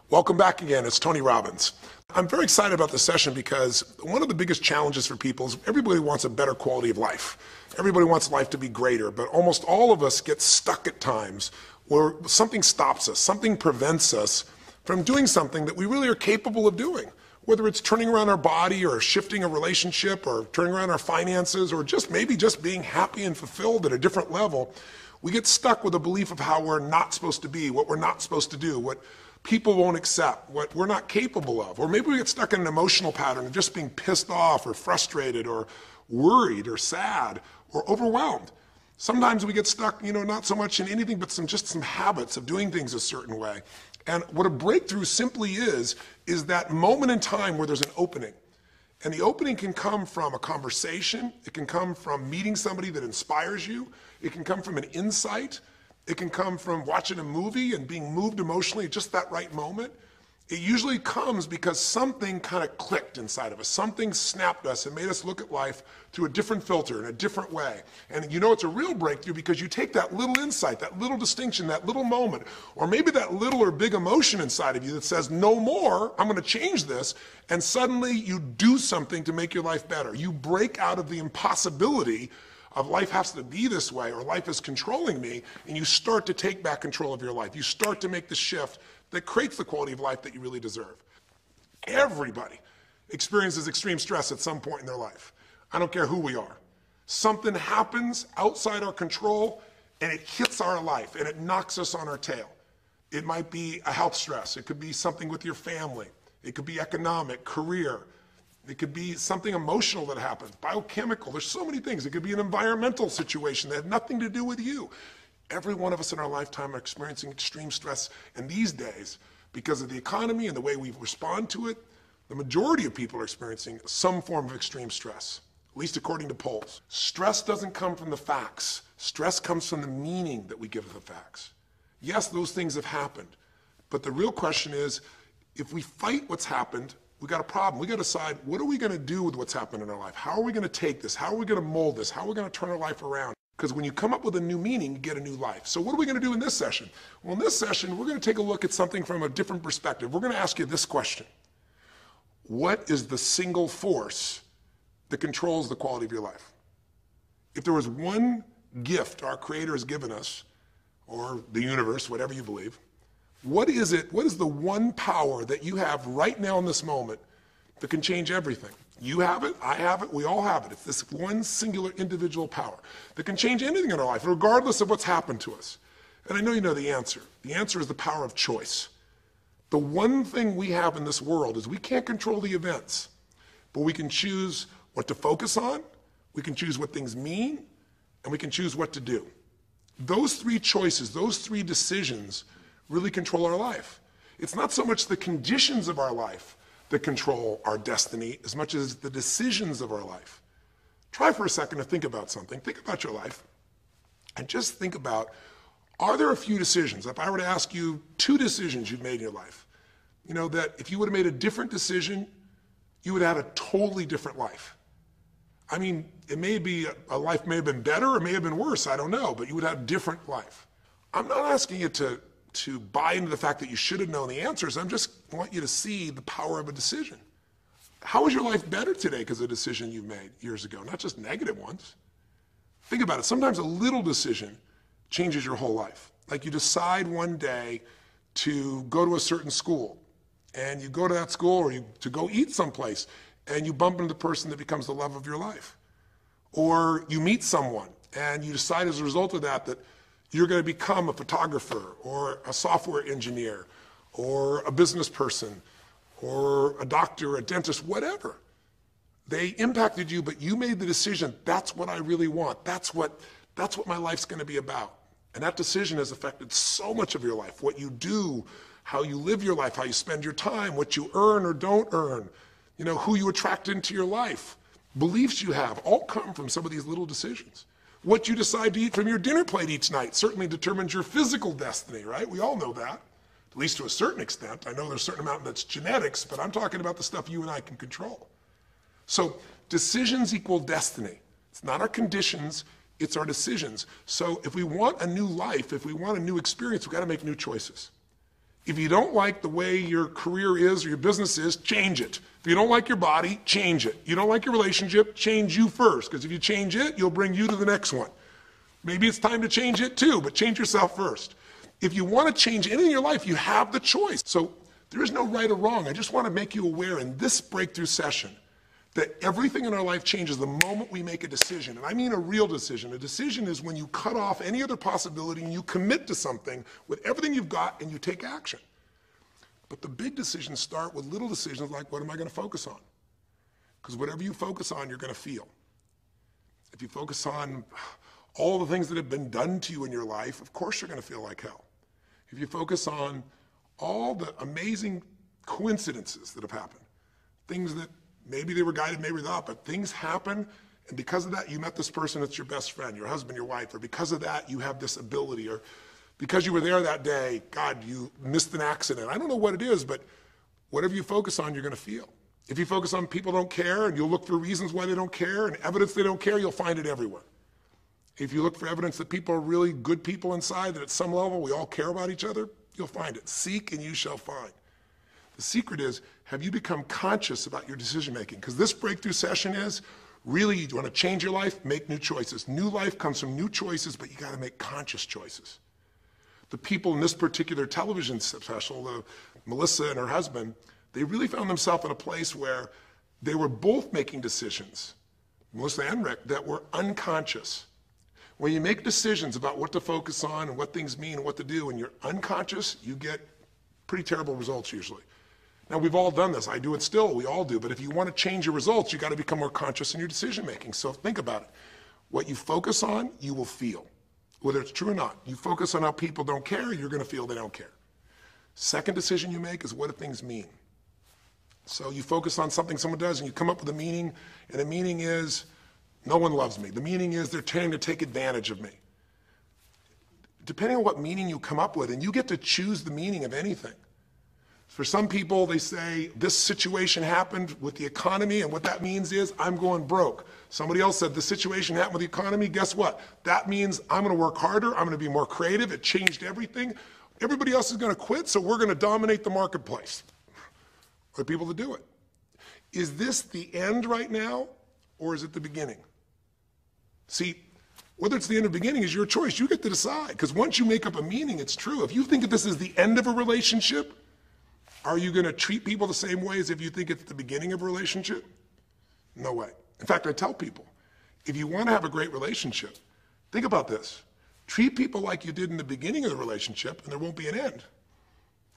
Welcome back again. It's Tony Robbins. I'm very excited about this session because one of the biggest challenges for people is everybody wants a better quality of life. Everybody wants life to be greater, but almost all of us get stuck at times where something stops us, something prevents us from doing something that we really are capable of doing. Whether it's turning around our body or shifting a relationship or turning around our finances or maybe just being happy and fulfilled at a different level, we get stuck with a belief of how we're not supposed to be, what we're not supposed to do, what people won't accept, what we're not capable of. Or maybe we get stuck in an emotional pattern of just being pissed off or frustrated or worried or sad or overwhelmed. Sometimes we get stuck, not so much in anything, but just some habits of doing things a certain way. And what a breakthrough simply is that moment in time where there's an opening. And the opening can come from a conversation. It can come from meeting somebody that inspires you. It can come from an insight. It can come from watching a movie and being moved emotionally at just that right moment. It usually comes because something kind of clicked inside of us. Something snapped us and made us look at life through a different filter, in a different way. And it's a real breakthrough because you take that little insight, that little distinction, that little moment, or maybe that little or big emotion inside of you that says, no more, I'm going to change this, and suddenly you do something to make your life better. You break out of the impossibility of life has to be this way, or life is controlling me, and you start to take back control of your life. You start to make the shift that creates the quality of life that you really deserve. Everybody experiences extreme stress at some point in their life. I don't care who we are. Something happens outside our control and it hits our life and it knocks us on our tail. It might be a health stress. It could be something with your family. It could be economic, career. It could be something emotional that happens, biochemical. There's so many things. It could be an environmental situation that had nothing to do with you. Every one of us in our lifetime are experiencing extreme stress, and these days, because of the economy and the way we respond to it, the majority of people are experiencing some form of extreme stress, at least according to polls. Stress doesn't come from the facts. Stress comes from the meaning that we give to the facts. Yes, those things have happened, but the real question is, if we fight what's happened, we got a problem. We got to decide, what are we going to do with what's happened in our life? How are we going to take this? How are we going to mold this? How are we going to turn our life around? Because when you come up with a new meaning, you get a new life. So what are we going to do in this session? Well, in this session, we're going to take a look at something from a different perspective. We're going to ask you this question. What is the single force that controls the quality of your life? If there was one gift our Creator has given us, or the universe, whatever you believe, what is it? What is the one power that you have right now in this moment that can change everything? You have it, I have it, we all have it. It's this one singular individual power that can change anything in our life, regardless of what's happened to us. And I know you know the answer. The answer is the power of choice. The one thing we have in this world is we can't control the events, but we can choose what to focus on, we can choose what things mean, and we can choose what to do. Those three choices, those three decisions really control our life. It's not so much the conditions of our life that control our destiny as much as the decisions of our life. Try for a second to think about something. Think about your life and just think about, are there a few decisions? If I were to ask you 2 decisions you've made in your life, that if you would have made a different decision, you would have had a totally different life. I mean, it may be, a life may have been better or may have been worse, I don't know, but you would have a different life. I'm not asking you to buy into the fact that you should have known the answers. I just want you to see the power of a decision. How is your life better today because of a decision you made years ago, not just negative ones? Think about it. Sometimes a little decision changes your whole life. Like you decide one day to go to a certain school, and you go to that school, or to go eat someplace, and you bump into the person that becomes the love of your life. Or you meet someone, and you decide as a result of that you're going to become a photographer or a software engineer or a business person or a doctor, a dentist, whatever. They impacted you, but you made the decision, that's what I really want. That's what my life's going to be about. And that decision has affected so much of your life, what you do, how you live your life, how you spend your time, what you earn or don't earn, who you attract into your life, beliefs you have, all come from some of these little decisions. What you decide to eat from your dinner plate each night certainly determines your physical destiny, right? We all know that, at least to a certain extent. I know there's a certain amount that's genetics, but I'm talking about the stuff you and I can control. So decisions equal destiny. It's not our conditions, it's our decisions. So if we want a new life, if we want a new experience, we've got to make new choices. If you don't like the way your career is or your business is, change it. If you don't like your body, change it. You don't like your relationship, change you first, because if you change it, you'll bring you to the next one. Maybe it's time to change it too, but change yourself first. If you want to change anything in your life, you have the choice. So there is no right or wrong. I just want to make you aware in this breakthrough session that everything in our life changes the moment we make a decision. And I mean a real decision. A decision is when you cut off any other possibility and you commit to something with everything you've got and you take action. But the big decisions start with little decisions like, what am I going to focus on? Because whatever you focus on, you're going to feel. If you focus on all the things that have been done to you in your life, of course you're going to feel like hell. If you focus on all the amazing coincidences that have happened, things that maybe they were guided, maybe not, but things happen, and because of that, you met this person that's your best friend, your husband, your wife, or because of that, you have this ability, or because you were there that day, God, you missed an accident. I don't know what it is, but whatever you focus on, you're going to feel. If you focus on people don't care, and you'll look for reasons why they don't care, and evidence they don't care, you'll find it everywhere. If you look for evidence that people are really good people inside, that at some level we all care about each other, you'll find it. Seek and you shall find. The secret is, have you become conscious about your decision making? Because this breakthrough session is, really, you want to change your life, make new choices. New life comes from new choices, but you got to make conscious choices. The people in this particular television special, Melissa and her husband, they really found themselves in a place where they were both making decisions, Melissa and Rick, that were unconscious. When you make decisions about what to focus on and what things mean and what to do, and you're unconscious, you get pretty terrible results usually. Now, we've all done this. I do it still. We all do. But if you want to change your results, you got to become more conscious in your decision making. So think about it. What you focus on, you will feel. Whether it's true or not. You focus on how people don't care, you're going to feel they don't care. Second decision you make is, what do things mean? So you focus on something someone does and you come up with a meaning, and the meaning is, no one loves me. The meaning is, they're trying to take advantage of me. Depending on what meaning you come up with, and you get to choose the meaning of anything. For some people, they say, this situation happened with the economy, and what that means is, I'm going broke. Somebody else said, the situation happened with the economy, guess what? That means I'm going to work harder, I'm going to be more creative, it changed everything. Everybody else is going to quit, so we're going to dominate the marketplace. For people to do it. Is this the end right now, or is it the beginning? See, whether it's the end or beginning is your choice. You get to decide, because once you make up a meaning, it's true. If you think that this is the end of a relationship, are you going to treat people the same way as if you think it's the beginning of a relationship? No way. In fact, I tell people, if you want to have a great relationship, think about this. Treat people like you did in the beginning of the relationship, and there won't be an end.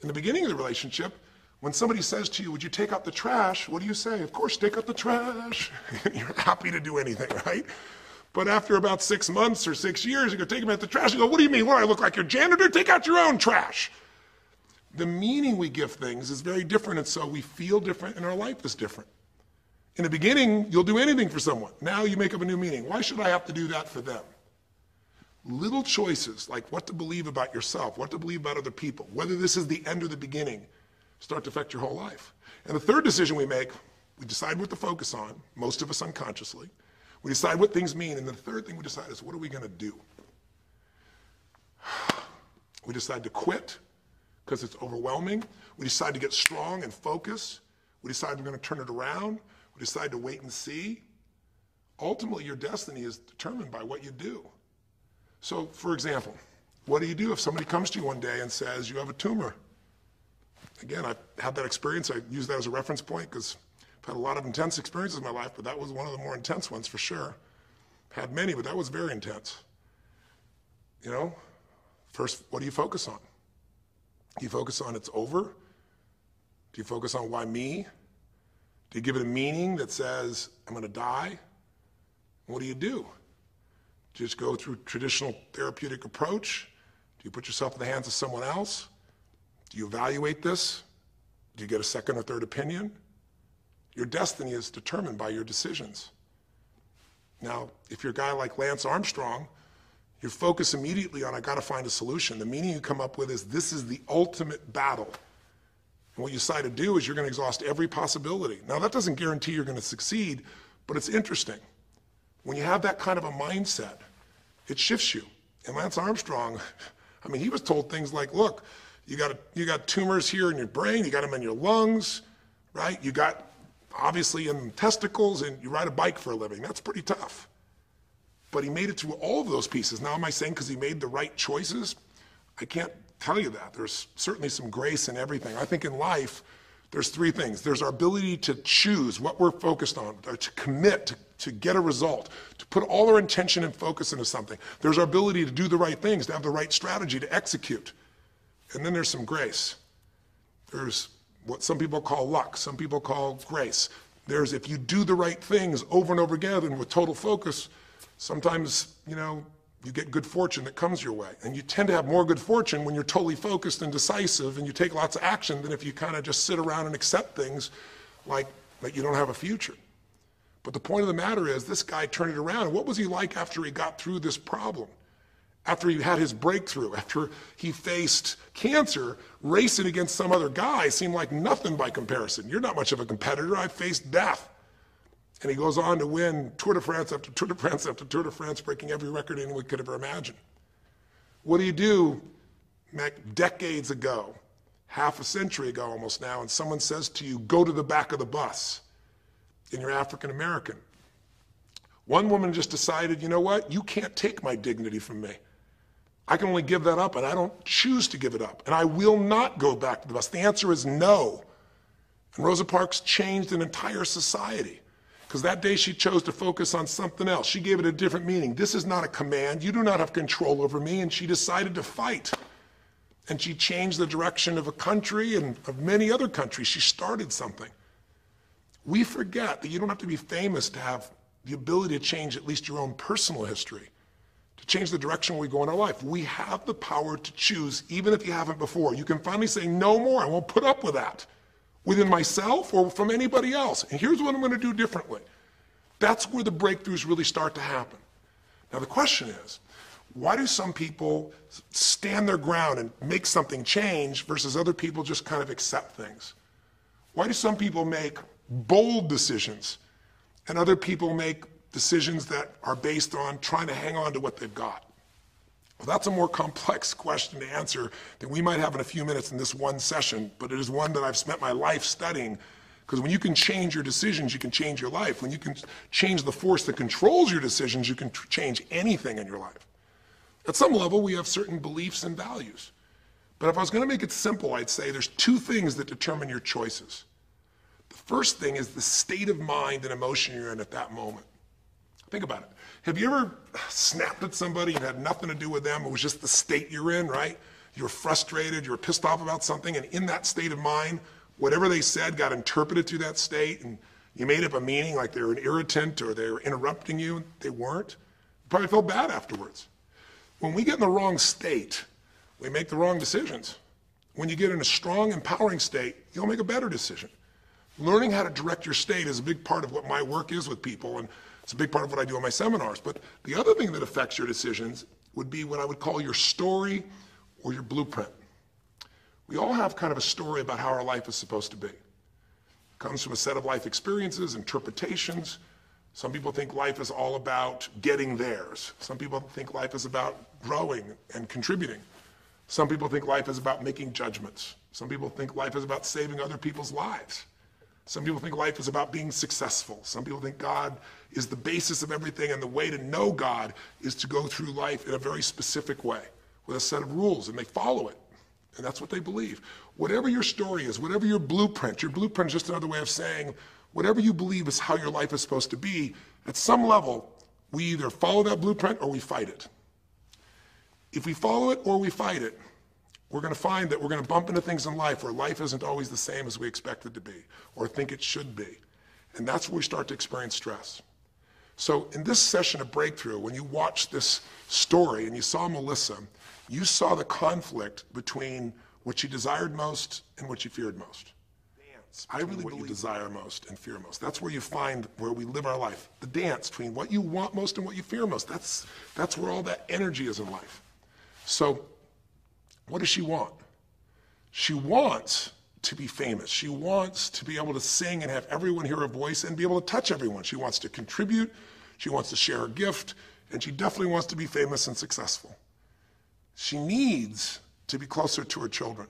In the beginning of the relationship, when somebody says to you, would you take out the trash? What do you say? Of course, take out the trash. You're happy to do anything, right? But after about 6 months or 6 years, you go take them out the trash. You go, what do you mean? What, I look like your janitor? Take out your own trash. The meaning we give things is very different, and so we feel different, and our life is different. In the beginning, you'll do anything for someone. Now you make up a new meaning. Why should I have to do that for them? Little choices, like what to believe about yourself, what to believe about other people, whether this is the end or the beginning, start to affect your whole life. And the third decision we make, we decide what to focus on, most of us unconsciously. We decide what things mean, and the third thing we decide is, what are we going to do? We decide to quit because it's overwhelming. We decide to get strong and focus. We decide we're going to turn it around. We decide to wait and see. Ultimately, your destiny is determined by what you do. So, for example, what do you do if somebody comes to you one day and says, you have a tumor? Again, I've had that experience. I use that as a reference point because I've had a lot of intense experiences in my life, but that was one of the more intense ones for sure. Had many, but that was very intense. You know, first, what do you focus on? Do you focus on it's over? Do you focus on why me? Do you give it a meaning that says, I'm going to die? What do? Do you just go through traditional therapeutic approach? Do you put yourself in the hands of someone else? Do you evaluate this? Do you get a second or third opinion? Your destiny is determined by your decisions. Now, if you're a guy like Lance Armstrong, you focus immediately on, I got to find a solution. The meaning you come up with is, this is the ultimate battle. And what you decide to do is you're going to exhaust every possibility. Now, that doesn't guarantee you're going to succeed, but it's interesting. When you have that kind of a mindset, it shifts you. And Lance Armstrong, I mean, he was told things like, look, you got tumors here in your brain, you got them in your lungs, right? You got, obviously, in testicles, and you ride a bike for a living. That's pretty tough. But he made it through all of those pieces. Now, am I saying because he made the right choices? I can't tell you that. There's certainly some grace in everything. I think in life, there's three things. There's our ability to choose what we're focused on, to commit, to get a result, to put all our intention and focus into something. There's our ability to do the right things, to have the right strategy, to execute. And then there's some grace. There's what some people call luck, some people call grace. There's, if you do the right things over and over again and with total focus, sometimes, you know, you get good fortune that comes your way. And you tend to have more good fortune when you're totally focused and decisive and you take lots of action than if you kind of just sit around and accept things like you don't have a future. But the point of the matter is this guy turned it around. What was he like after he got through this problem? After he had his breakthrough, after he faced cancer, racing against some other guy seemed like nothing by comparison. You're not much of a competitor. I faced death. And he goes on to win Tour de France after Tour de France after Tour de France, breaking every record anyone could ever imagine. What do you do decades ago, half a century ago almost now, and someone says to you, go to the back of the bus, and you're African American? One woman just decided, you know what, you can't take my dignity from me. I can only give that up, and I don't choose to give it up, and I will not go back to the bus. The answer is no. And Rosa Parks changed an entire society. Because that day she chose to focus on something else. She gave it a different meaning. This is not a command. You do not have control over me. And she decided to fight. And she changed the direction of a country and of many other countries. She started something. We forget that you don't have to be famous to have the ability to change at least your own personal history, to change the direction we go in our life. We have the power to choose, even if you haven't before. You can finally say, no more. I won't put up with that, within myself or from anybody else. And here's what I'm going to do differently. That's where the breakthroughs really start to happen. Now the question is, why do some people stand their ground and make something change versus other people just kind of accept things? Why do some people make bold decisions and other people make decisions that are based on trying to hang on to what they've got? Well, that's a more complex question to answer than we might have in a few minutes in this one session, but it is one that I've spent my life studying, because when you can change your decisions, you can change your life. When you can change the force that controls your decisions, you can change anything in your life. At some level, we have certain beliefs and values. But if I was going to make it simple, I'd say there's two things that determine your choices. The first thing is the state of mind and emotion you're in at that moment. Think about it. Have you ever snapped at somebody and had nothing to do with them? It was just the state you're in, right? You were frustrated, you were pissed off about something, and in that state of mind, whatever they said got interpreted through that state, and you made up a meaning like they were an irritant or they were interrupting you, and they weren't. You probably felt bad afterwards. When we get in the wrong state, we make the wrong decisions. When you get in a strong, empowering state, you'll make a better decision. Learning how to direct your state is a big part of what my work is with people, and it's a big part of what I do in my seminars. But the other thing that affects your decisions would be what I would call your story or your blueprint. We all have kind of a story about how our life is supposed to be. It comes from a set of life experiences, interpretations. Some people think life is all about getting theirs. Some people think life is about growing and contributing. Some people think life is about making judgments. Some people think life is about saving other people's lives. Some people think life is about being successful. Some people think God is the basis of everything, and the way to know God is to go through life in a very specific way with a set of rules, and they follow it. And that's what they believe. Whatever your story is, whatever your blueprint is just another way of saying whatever you believe is how your life is supposed to be, at some level, we either follow that blueprint or we fight it. If we follow it or we fight it, we're going to find that we're going to bump into things in life where life isn't always the same as we expect it to be or think it should be. And that's where we start to experience stress. So in this session of Breakthrough, when you watched this story and you saw Melissa, you saw the conflict between what she desired most and what she feared most. I really believe what you desire most and fear most. That's where you find where we live our life. The dance between what you want most and what you fear most. That's where all that energy is in life. So what does she want? She wants to be famous. She wants to be able to sing and have everyone hear her voice and be able to touch everyone. She wants to contribute. She wants to share her gift. And she definitely wants to be famous and successful. She needs to be closer to her children.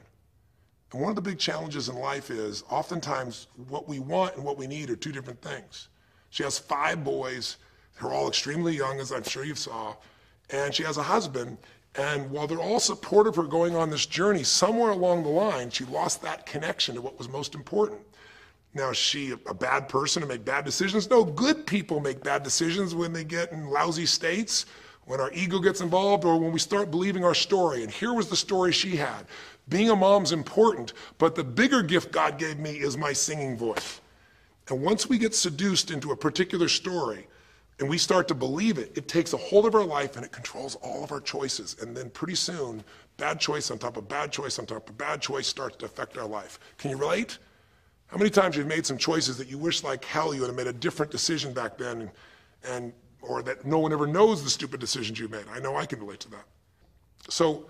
And one of the big challenges in life is oftentimes what we want and what we need are two different things. She has 5 boys. They're all extremely young, as I'm sure you saw. And she has a husband. And while they're all supportive of her going on this journey, somewhere along the line, she lost that connection to what was most important. Now, is she a bad person to make bad decisions? No, good people make bad decisions when they get in lousy states, when our ego gets involved, or when we start believing our story. And here was the story she had. Being a mom's important, but the bigger gift God gave me is my singing voice. And once we get seduced into a particular story, and we start to believe it, it takes a hold of our life and it controls all of our choices. And then pretty soon, bad choice on top of bad choice on top of bad choice starts to affect our life. Can you relate? How many times you've made some choices that you wish like hell you would have made a different decision back then, or that no one ever knows the stupid decisions you made? I know I can relate to that. So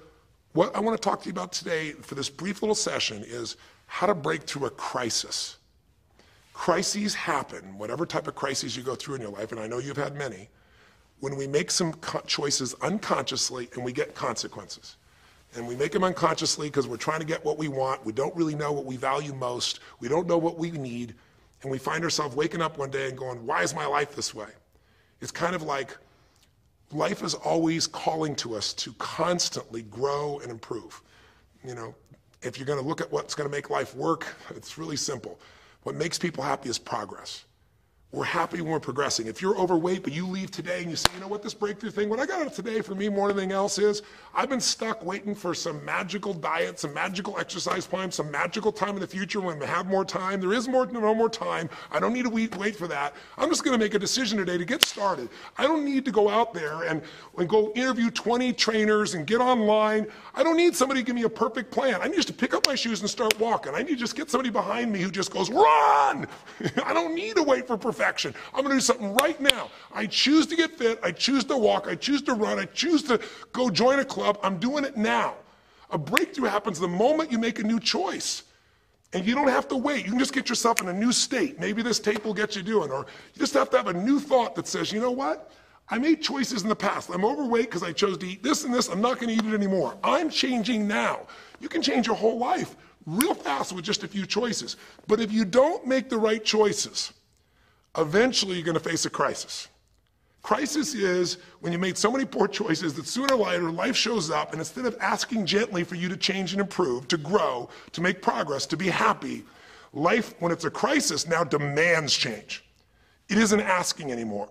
what I want to talk to you about today for this brief little session is how to break through a crisis. Crises happen, whatever type of crises you go through in your life, and I know you've had many, when we make some choices unconsciously and we get consequences. And we make them unconsciously because we're trying to get what we want. We don't really know what we value most. We don't know what we need. And we find ourselves waking up one day and going, why is my life this way? It's kind of like life is always calling to us to constantly grow and improve. You know, if you're going to look at what's going to make life work, it's really simple. What makes people happy is progress. We're happy when we're progressing. If you're overweight, but you leave today and you say, you know what, this breakthrough thing, what I got out of today for me more than anything else is, I've been stuck waiting for some magical diet, some magical exercise plan, some magical time in the future when we have more time. There is no more time. I don't need to wait for that. I'm just going to make a decision today to get started. I don't need to go out there and go interview 20 trainers and get online. I don't need somebody to give me a perfect plan. I need just to pick up my shoes and start walking. I need to just get somebody behind me who just goes, run! I don't need to wait for perfection. I'm going to do something right now. I choose to get fit. I choose to walk. I choose to run. I choose to go join a club. I'm doing it now. A breakthrough happens the moment you make a new choice. And you don't have to wait. You can just get yourself in a new state. Maybe this tape will get you doing. Or you just have to have a new thought that says, you know what? I made choices in the past. I'm overweight because I chose to eat this and this. I'm not going to eat it anymore. I'm changing now. You can change your whole life real fast with just a few choices. But if you don't make the right choices, eventually you're going to face a crisis. Crisis is when you made so many poor choices that sooner or later life shows up, and instead of asking gently for you to change and improve, to grow, to make progress, to be happy, life, when it's a crisis, now demands change. It isn't asking anymore.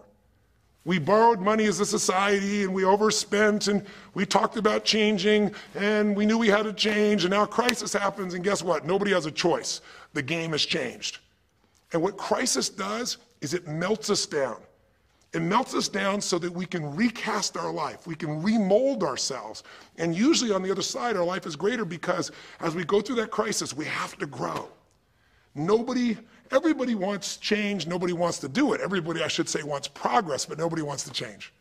We borrowed money as a society and we overspent and we talked about changing and we knew we had to change, and now a crisis happens and guess what? Nobody has a choice. The game has changed. And what crisis does is it melts us down. It melts us down so that we can recast our life. We can remold ourselves. And usually on the other side, our life is greater because as we go through that crisis, we have to grow. Everybody wants change. Nobody wants to do it. Everybody, I should say, wants progress, but nobody wants to change.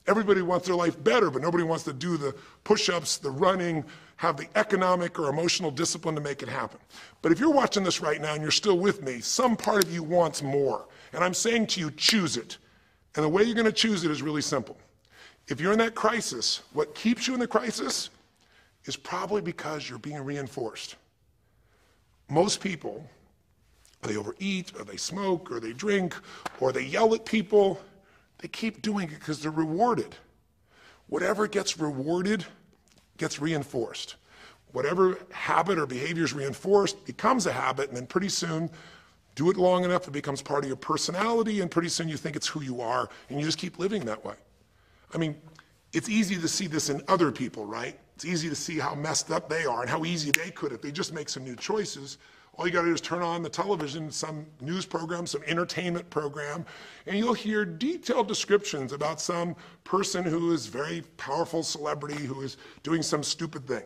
Everybody wants their life better, but nobody wants to do the push-ups, the running, have the economic or emotional discipline to make it happen. But if you're watching this right now and you're still with me, some part of you wants more. And I'm saying to you, choose it. And the way you're going to choose it is really simple. If you're in that crisis, what keeps you in the crisis is probably because you're being reinforced. Most people, they overeat, or they smoke, or they drink, or they yell at people. They keep doing it because they're rewarded. Whatever gets rewarded gets reinforced. Whatever habit or behavior is reinforced becomes a habit, and then pretty soon, do it long enough, it becomes part of your personality, and pretty soon you think it's who you are, and you just keep living that way. I mean, it's easy to see this in other people, right? It's easy to see how messed up they are and how easy they could if they just make some new choices. All you got to do is turn on the television, some news program, some entertainment program, and you'll hear detailed descriptions about some person who is very powerful celebrity who is doing some stupid thing.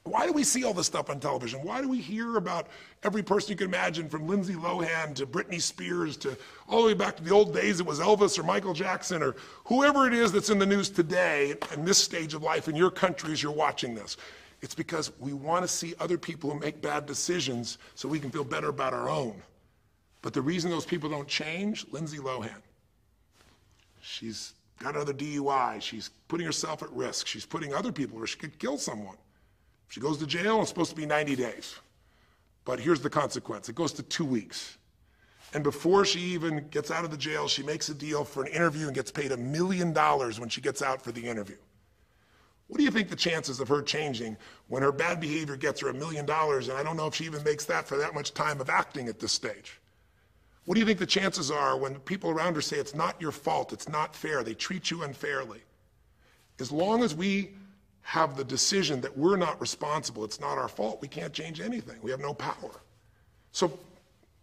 Why do we see all this stuff on television? Why do we hear about every person you can imagine, from Lindsay Lohan to Britney Spears to all the way back to the old days it was Elvis or Michael Jackson or whoever it is that's in the news today in this stage of life in your country as you're watching this? It's because we want to see other people who make bad decisions so we can feel better about our own. But the reason those people don't change, Lindsay Lohan, she's got another DUI. She's putting herself at risk. She's putting other people where she could kill someone. She goes to jail, it's supposed to be 90 days. But here's the consequence. It goes to 2 weeks. And before she even gets out of the jail, she makes a deal for an interview and gets paid $1 million when she gets out for the interview. What do you think the chances of her changing when her bad behavior gets her $1 million, and I don't know if she even makes that for that much time of acting at this stage? What do you think the chances are when people around her say it's not your fault, it's not fair, they treat you unfairly? As long as we have the decision that we're not responsible, it's not our fault, we can't change anything. We have no power. So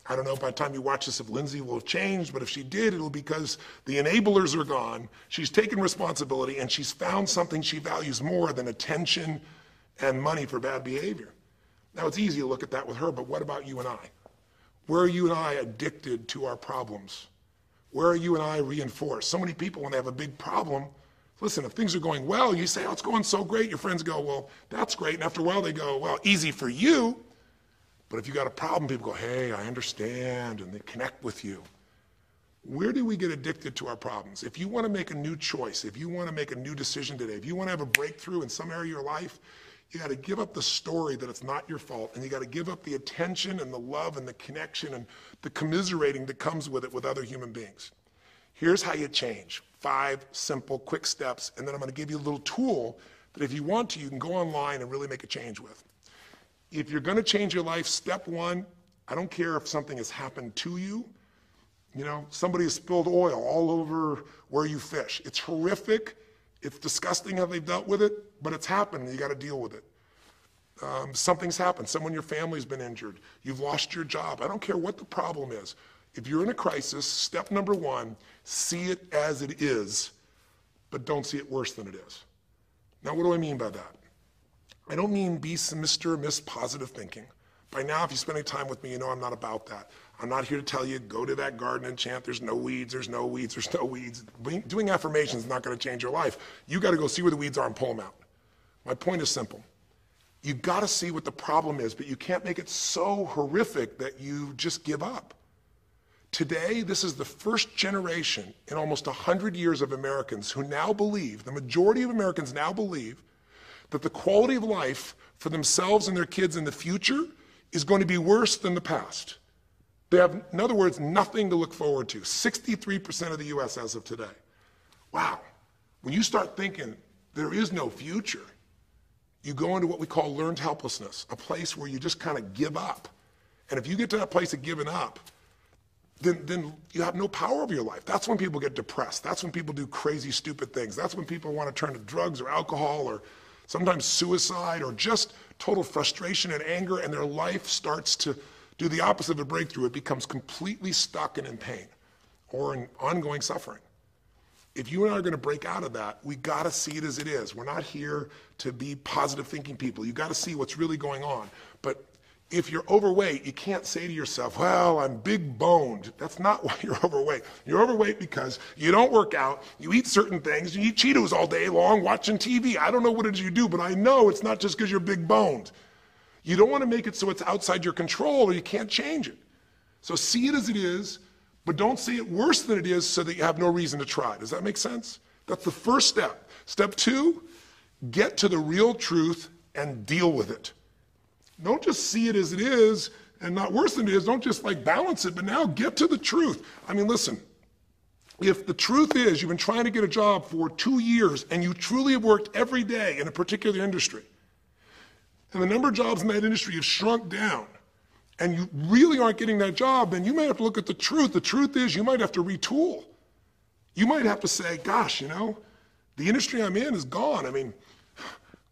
I don't know by the time you watch this if Lindsay will have changed, but if she did, it'll be because the enablers are gone, she's taken responsibility, and she's found something she values more than attention and money for bad behavior. Now, it's easy to look at that with her, but what about you and I? Where are you and I addicted to our problems? Where are you and I reinforced? So many people, when they have a big problem, listen, if things are going well, you say, oh, it's going so great. Your friends go, well, that's great. And after a while, they go, well, easy for you. But if you got a problem, people go, hey, I understand, and they connect with you. Where do we get addicted to our problems? If you want to make a new choice, if you want to make a new decision today, if you want to have a breakthrough in some area of your life, you got to give up the story that it's not your fault, and you got to give up the attention and the love and the connection and the commiserating that comes with it with other human beings. Here's how you change. 5 simple, quick steps, and then I'm going to give you a little tool that if you want to, you can go online and really make a change with. If you're going to change your life, step 1, I don't care if something has happened to you. You know, somebody has spilled oil all over where you fish. It's horrific. It's disgusting how they've dealt with it, but it's happened and you got to deal with it. Something's happened. Someone in your family's been injured. You've lost your job. I don't care what the problem is. If you're in a crisis, step number 1, see it as it is, but don't see it worse than it is. Now, what do I mean by that? I don't mean be Mr. or Miss positive thinking. By now, if you spend any time with me, you know I'm not about that. I'm not here to tell you, go to that garden and chant, there's no weeds, there's no weeds, there's no weeds. Doing affirmations is not going to change your life. You got to go see where the weeds are and pull them out. My point is simple. You got to see what the problem is, but you can't make it so horrific that you just give up. Today, this is the first generation in almost 100 years of Americans who now believe, the majority of Americans now believe, that the quality of life for themselves and their kids in the future is going to be worse than the past. They have, in other words, nothing to look forward to. 63% of the US as of today. Wow. When you start thinking there is no future, you go into what we call learned helplessness, a place where you just kind of give up. And if you get to that place of giving up, then you have no power over your life. That's when people get depressed. That's when people do crazy, stupid things. That's when people want to turn to drugs or alcohol or sometimes suicide or just total frustration and anger, and their life starts to do the opposite of a breakthrough. It becomes completely stuck and in pain or in ongoing suffering. If you and I are going to break out of that, we got to see it as it is. We're not here to be positive thinking people. You got to see what's really going on. But if you're overweight, you can't say to yourself, well, I'm big boned. That's not why you're overweight. You're overweight because you don't work out, you eat certain things, you eat Cheetos all day long, watching TV. I don't know what it is you do, but I know it's not just because you're big boned. You don't want to make it so it's outside your control or you can't change it. So see it as it is, but don't see it worse than it is so that you have no reason to try. Does that make sense? That's the first step. Step 2, get to the real truth and deal with it. Don't just see it as it is and not worse than it is. Don't just like balance it, but now get to the truth. I mean, listen, if the truth is you've been trying to get a job for 2 years and you truly have worked every day in a particular industry, and the number of jobs in that industry have shrunk down, and you really aren't getting that job, then you might have to look at the truth. The truth is you might have to retool. You might have to say, gosh, you know, the industry I'm in is gone. I mean,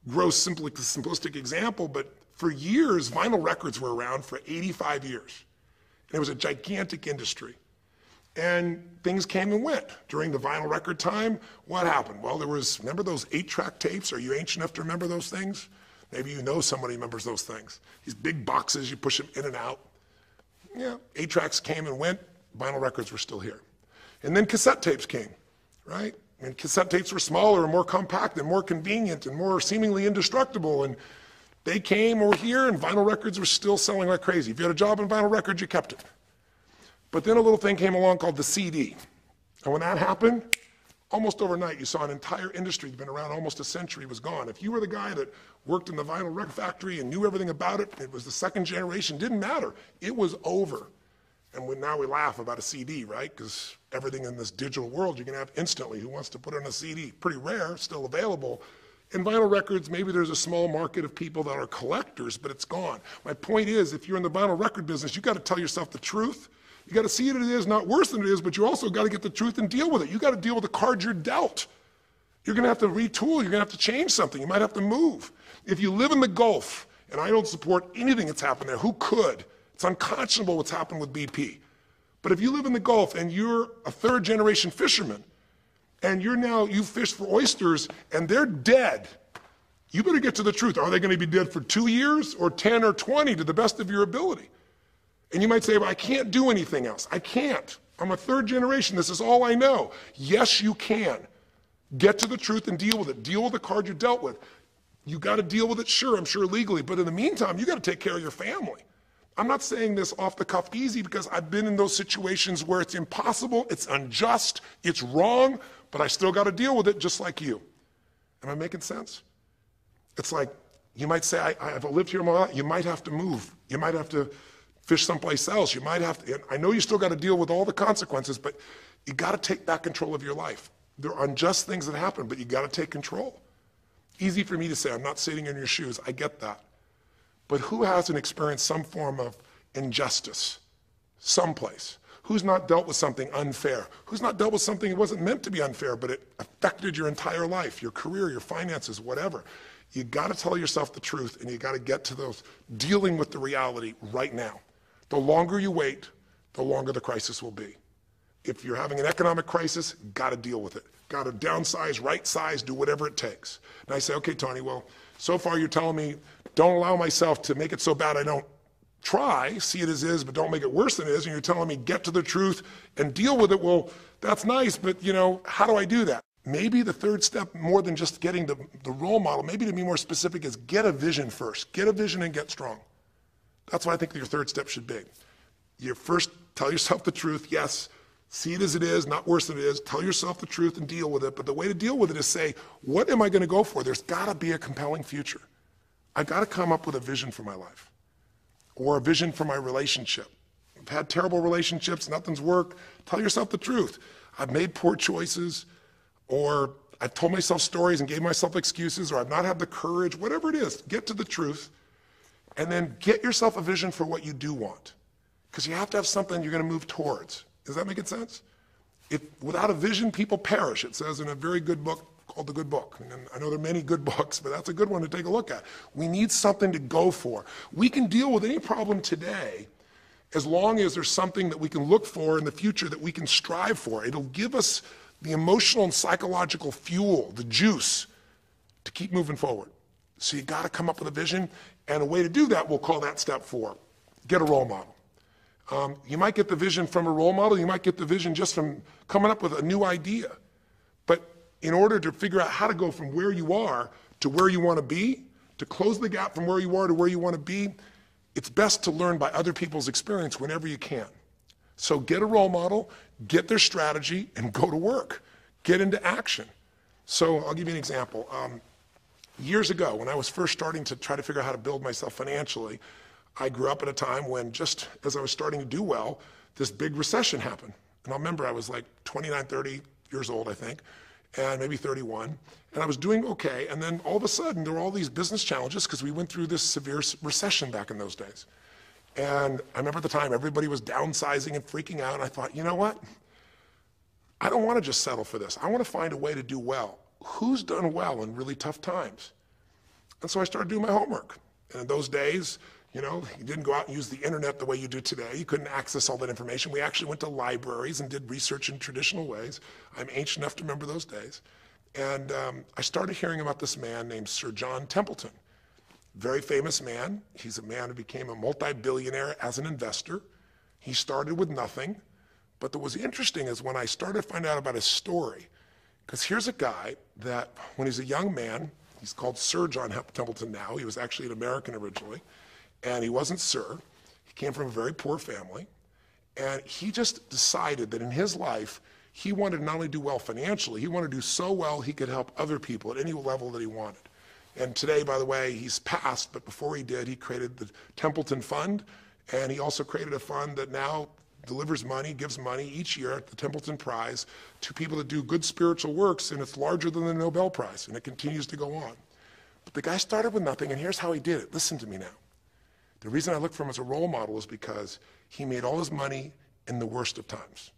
gross, simplistic example, but for years, vinyl records were around for 85 years. And it was a gigantic industry. And things came and went. During the vinyl record time, what happened? Well, there was, remember those 8-track tapes? Are you ancient enough to remember those things? Maybe you know somebody remembers those things. These big boxes, you push them in and out. Yeah, 8-tracks came and went, vinyl records were still here. And then cassette tapes came, right? And cassette tapes were smaller and more compact and more convenient and more seemingly indestructible. And they came over here and vinyl records were still selling like crazy. If you had a job in vinyl records, you kept it. But then a little thing came along called the CD. And when that happened, almost overnight, you saw an entire industry that's been around almost a century was gone. If you were the guy that worked in the vinyl record factory and knew everything about it, it was the second generation, didn't matter. It was over. And now we laugh about a CD, right? Because everything in this digital world you can have instantly. Who wants to put on a CD? Pretty rare, still available. In vinyl records, maybe there's a small market of people that are collectors, but it's gone. My point is, if you're in the vinyl record business, you got to tell yourself the truth. You got to see it as it is, not worse than it is, but you also got to get the truth and deal with it. You got to deal with the cards you're dealt. You're going to have to retool. You're going to have to change something. You might have to move. If you live in the Gulf, and I don't support anything that's happened there, who could? It's unconscionable what's happened with BP. But if you live in the Gulf and you're a third-generation fisherman, and you fish for oysters, and they're dead, you better get to the truth. Are they going to be dead for 2 years or 10 or 20 to the best of your ability? And you might say, well, I can't do anything else. I can't. I'm a third generation. This is all I know. Yes, you can. Get to the truth and deal with it. Deal with the card you're dealt with. You got to deal with it, sure, I'm sure legally. But in the meantime, you got to take care of your family. I'm not saying this off the cuff easy because I've been in those situations where it's impossible, it's unjust, it's wrong, but I still got to deal with it just like you. Am I making sense? It's like, you might say, I've lived here my life. You might have to move. You might have to fish someplace else. You might have to, I know you still got to deal with all the consequences, but you got to take back control of your life. There are unjust things that happen, but you got to take control. Easy for me to say, I'm not sitting in your shoes. I get that. But who hasn't experienced some form of injustice someplace? Who's not dealt with something unfair? Who's not dealt with something that wasn't meant to be unfair, but it affected your entire life, your career, your finances, whatever? You got to tell yourself the truth, and you got to get to those dealing with the reality right now. The longer you wait, the longer the crisis will be. If you're having an economic crisis, got to deal with it. Got to downsize, right size, do whatever it takes. And I say, okay, Tony, well, so far you're telling me don't allow myself to make it so bad I don't try, see it as is, but don't make it worse than it is. And you're telling me get to the truth and deal with it. Well, that's nice, but how do I do that? Maybe the third step, more than just getting the role model, maybe to be more specific, is get a vision first. Get a vision and get strong. That's what I think your third step should be. You first tell yourself the truth. Yes, see it as it is, not worse than it is. Tell yourself the truth and deal with it. But the way to deal with it is say, what am I going to go for? There's got to be a compelling future. I've got to come up with a vision for my life or a vision for my relationship. I've had terrible relationships, nothing's worked. Tell yourself the truth. I've made poor choices, or I've told myself stories and gave myself excuses, or I've not had the courage, whatever it is. Get to the truth, and then get yourself a vision for what you do want. Because you have to have something you're going to move towards. Does that make sense? Without a vision, people perish. It says in a very good book called The Good Book. And I know there are many good books, but that's a good one to take a look at. We need something to go for. We can deal with any problem today as long as there's something that we can look for in the future that we can strive for. It'll give us the emotional and psychological fuel, the juice, to keep moving forward. So you got to come up with a vision, and a way to do that, we'll call that step 4. Get a role model. You might get the vision from a role model. You might get the vision just from coming up with a new idea. But in order to figure out how to go from where you are to where you want to be, to close the gap from where you are to where you want to be, it's best to learn by other people's experience whenever you can. So get a role model, get their strategy, and go to work. Get into action. So I'll give you an example. Years ago, when I was first starting to try to figure out how to build myself financially, I grew up at a time when, just as I was starting to do well, this big recession happened. And I remember I was like 29, 30 years old, I think, and maybe 31. And I was doing okay. And then all of a sudden, there were all these business challenges because we went through this severe recession back in those days. And I remember at the time, everybody was downsizing and freaking out. And I thought, you know what? I don't want to just settle for this. I want to find a way to do well. Who's done well in really tough times? And so I started doing my homework. And in those days, you didn't go out and use the internet the way you do today. You couldn't access all that information. We actually went to libraries and did research in traditional ways. I'm ancient enough to remember those days. And I started hearing about this man named Sir John Templeton. Very famous man. He's a man who became a multi-billionaire as an investor. He started with nothing. But what was interesting is when I started to find out about his story, because here's a guy that when he's a young man, he's called Sir John Templeton now. He was actually an American originally. And he wasn't Sir. He came from a very poor family. And he just decided that in his life, he wanted to not only do well financially, he wanted to do so well he could help other people at any level that he wanted. And today, by the way, he's passed, but before he did, he created the Templeton Fund, and he also created a fund that now delivers money, gives money each year at the Templeton Prize to people that do good spiritual works, and it's larger than the Nobel Prize, and it continues to go on. But the guy started with nothing, and here's how he did it. Listen to me now. The reason I look for him as a role model is because he made all his money in the worst of times.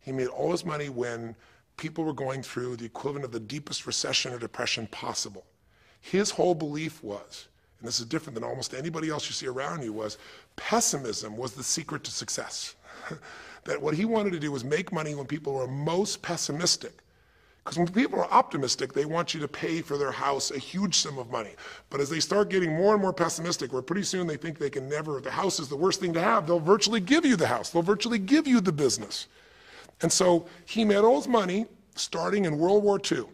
He made all his money when people were going through the equivalent of the deepest recession or depression possible. His whole belief was, and this is different than almost anybody else you see around you, was pessimism was the secret to success. That what he wanted to do was make money when people were most pessimistic. Because when people are optimistic, they want you to pay for their house a huge sum of money. But as they start getting more and more pessimistic, where pretty soon they think they can never, the house is the worst thing to have, they'll virtually give you the house. They'll virtually give you the business. And so he made all his money starting in World War II.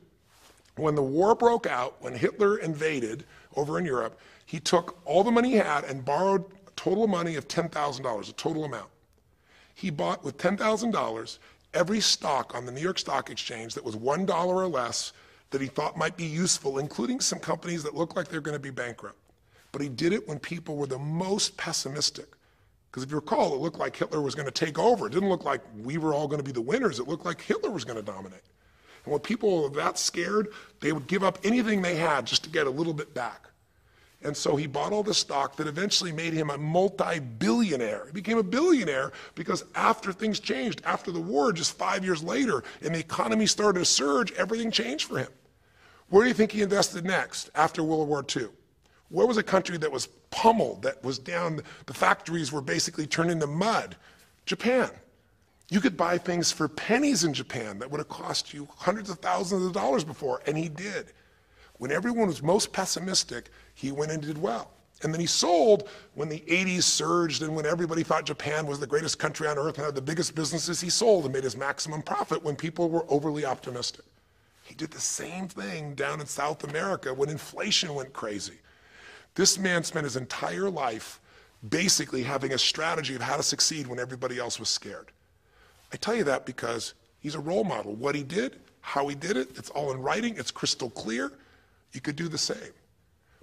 When the war broke out, when Hitler invaded over in Europe, he took all the money he had and borrowed a total money of $10,000, a total amount. He bought with $10,000 every stock on the New York Stock Exchange that was $1 or less that he thought might be useful, including some companies that looked like they're going to be bankrupt. But he did it when people were the most pessimistic. Because if you recall, it looked like Hitler was going to take over. It didn't look like we were all going to be the winners. It looked like Hitler was going to dominate. And when people were that scared, they would give up anything they had just to get a little bit back. And so he bought all the stock that eventually made him a multi-billionaire. He became a billionaire because after things changed, after the war, just 5 years later, and the economy started to surge, everything changed for him. Where do you think he invested next after World War II? Where was a country that was pummeled, that was down, the factories were basically turned into mud? Japan. You could buy things for pennies in Japan that would have cost you hundreds of thousands of dollars before, and he did. When everyone was most pessimistic, he went and did well. And then he sold when the 80s surged and when everybody thought Japan was the greatest country on earth and had the biggest businesses, he sold and made his maximum profit when people were overly optimistic. He did the same thing down in South America when inflation went crazy. This man spent his entire life basically having a strategy of how to succeed when everybody else was scared. I tell you that because he's a role model. What he did, how he did it, it's all in writing, it's crystal clear. You could do the same.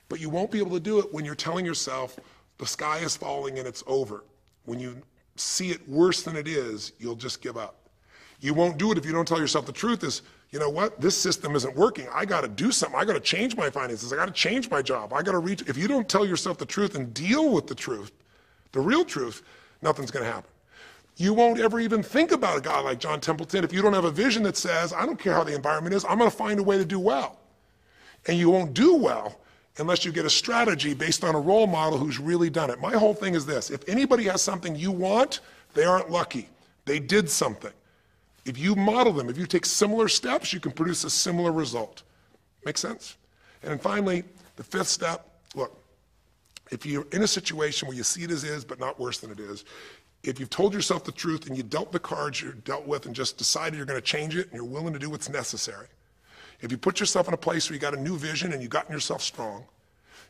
But you won't be able to do it when you're telling yourself the sky is falling and it's over. When you see it worse than it is, you'll just give up. You won't do it if you don't tell yourself the truth is, you know what, this system isn't working. I got to do something. I got to change my finances. I got to change my job. I got to reach. If you don't tell yourself the truth and deal with the truth, the real truth, nothing's going to happen. You won't ever even think about a guy like John Templeton if you don't have a vision that says, I don't care how the environment is, I'm going to find a way to do well. And you won't do well unless you get a strategy based on a role model who's really done it. My whole thing is this. If anybody has something you want, they aren't lucky. They did something. If you model them, if you take similar steps, you can produce a similar result. Make sense? And then finally, the fifth step, look, if you're in a situation where you see it as is, but not worse than it is, if you've told yourself the truth and you dealt the cards you're dealt with and just decided you're going to change it and you're willing to do what's necessary, if you put yourself in a place where you got a new vision and you gotten yourself strong,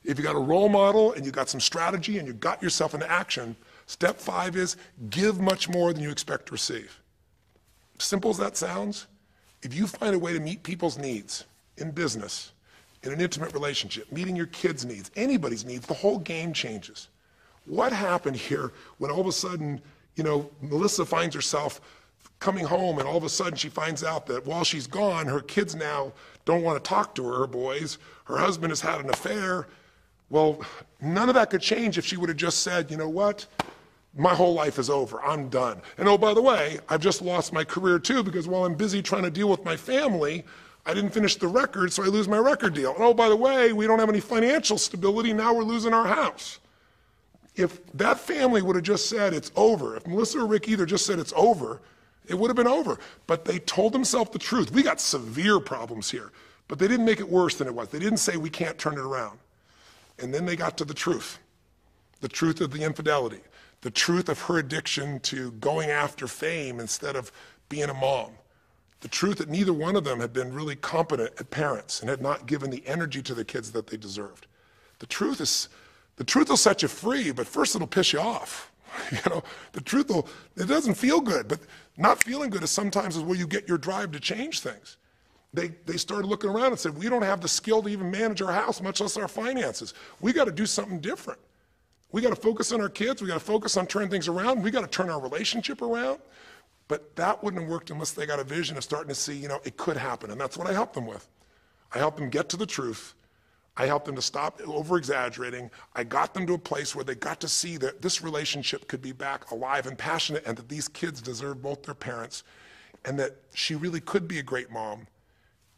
if you got a role model and you got some strategy and you got yourself into action, step 5 is give much more than you expect to receive. Simple as that sounds, if you find a way to meet people's needs in business, in an intimate relationship, meeting your kids' needs, anybody's needs, the whole game changes. What happened here when all of a sudden, you know, Melissa finds herself coming home and all of a sudden she finds out that while she's gone, her kids now don't want to talk to her boys, her husband has had an affair. Well, none of that could change if she would have just said, you know what, my whole life is over, I'm done. And oh, by the way, I've just lost my career too because while I'm busy trying to deal with my family, I didn't finish the record, so I lose my record deal. And oh, by the way, we don't have any financial stability, now we're losing our house. If that family would have just said it's over, if Melissa or Rick either just said it's over, it would have been over. But they told themselves the truth. We got severe problems here. But they didn't make it worse than it was. They didn't say we can't turn it around. And then they got to the truth of the infidelity, the truth of her addiction to going after fame instead of being a mom, the truth that neither one of them had been really competent at parents and had not given the energy to the kids that they deserved. The truth will set you free, but first it'll piss you off. You know, it doesn't feel good, but not feeling good is sometimes where you get your drive to change things. They started looking around and said, we don't have the skill to even manage our house, much less our finances. We got to do something different. We got to focus on our kids. We got to focus on turning things around. We got to turn our relationship around. But that wouldn't have worked unless they got a vision of starting to see, you know, it could happen. And that's what I helped them with. I helped them get to the truth. I helped them to stop over-exaggerating. I got them to a place where they got to see that this relationship could be back alive and passionate and that these kids deserve both their parents and that she really could be a great mom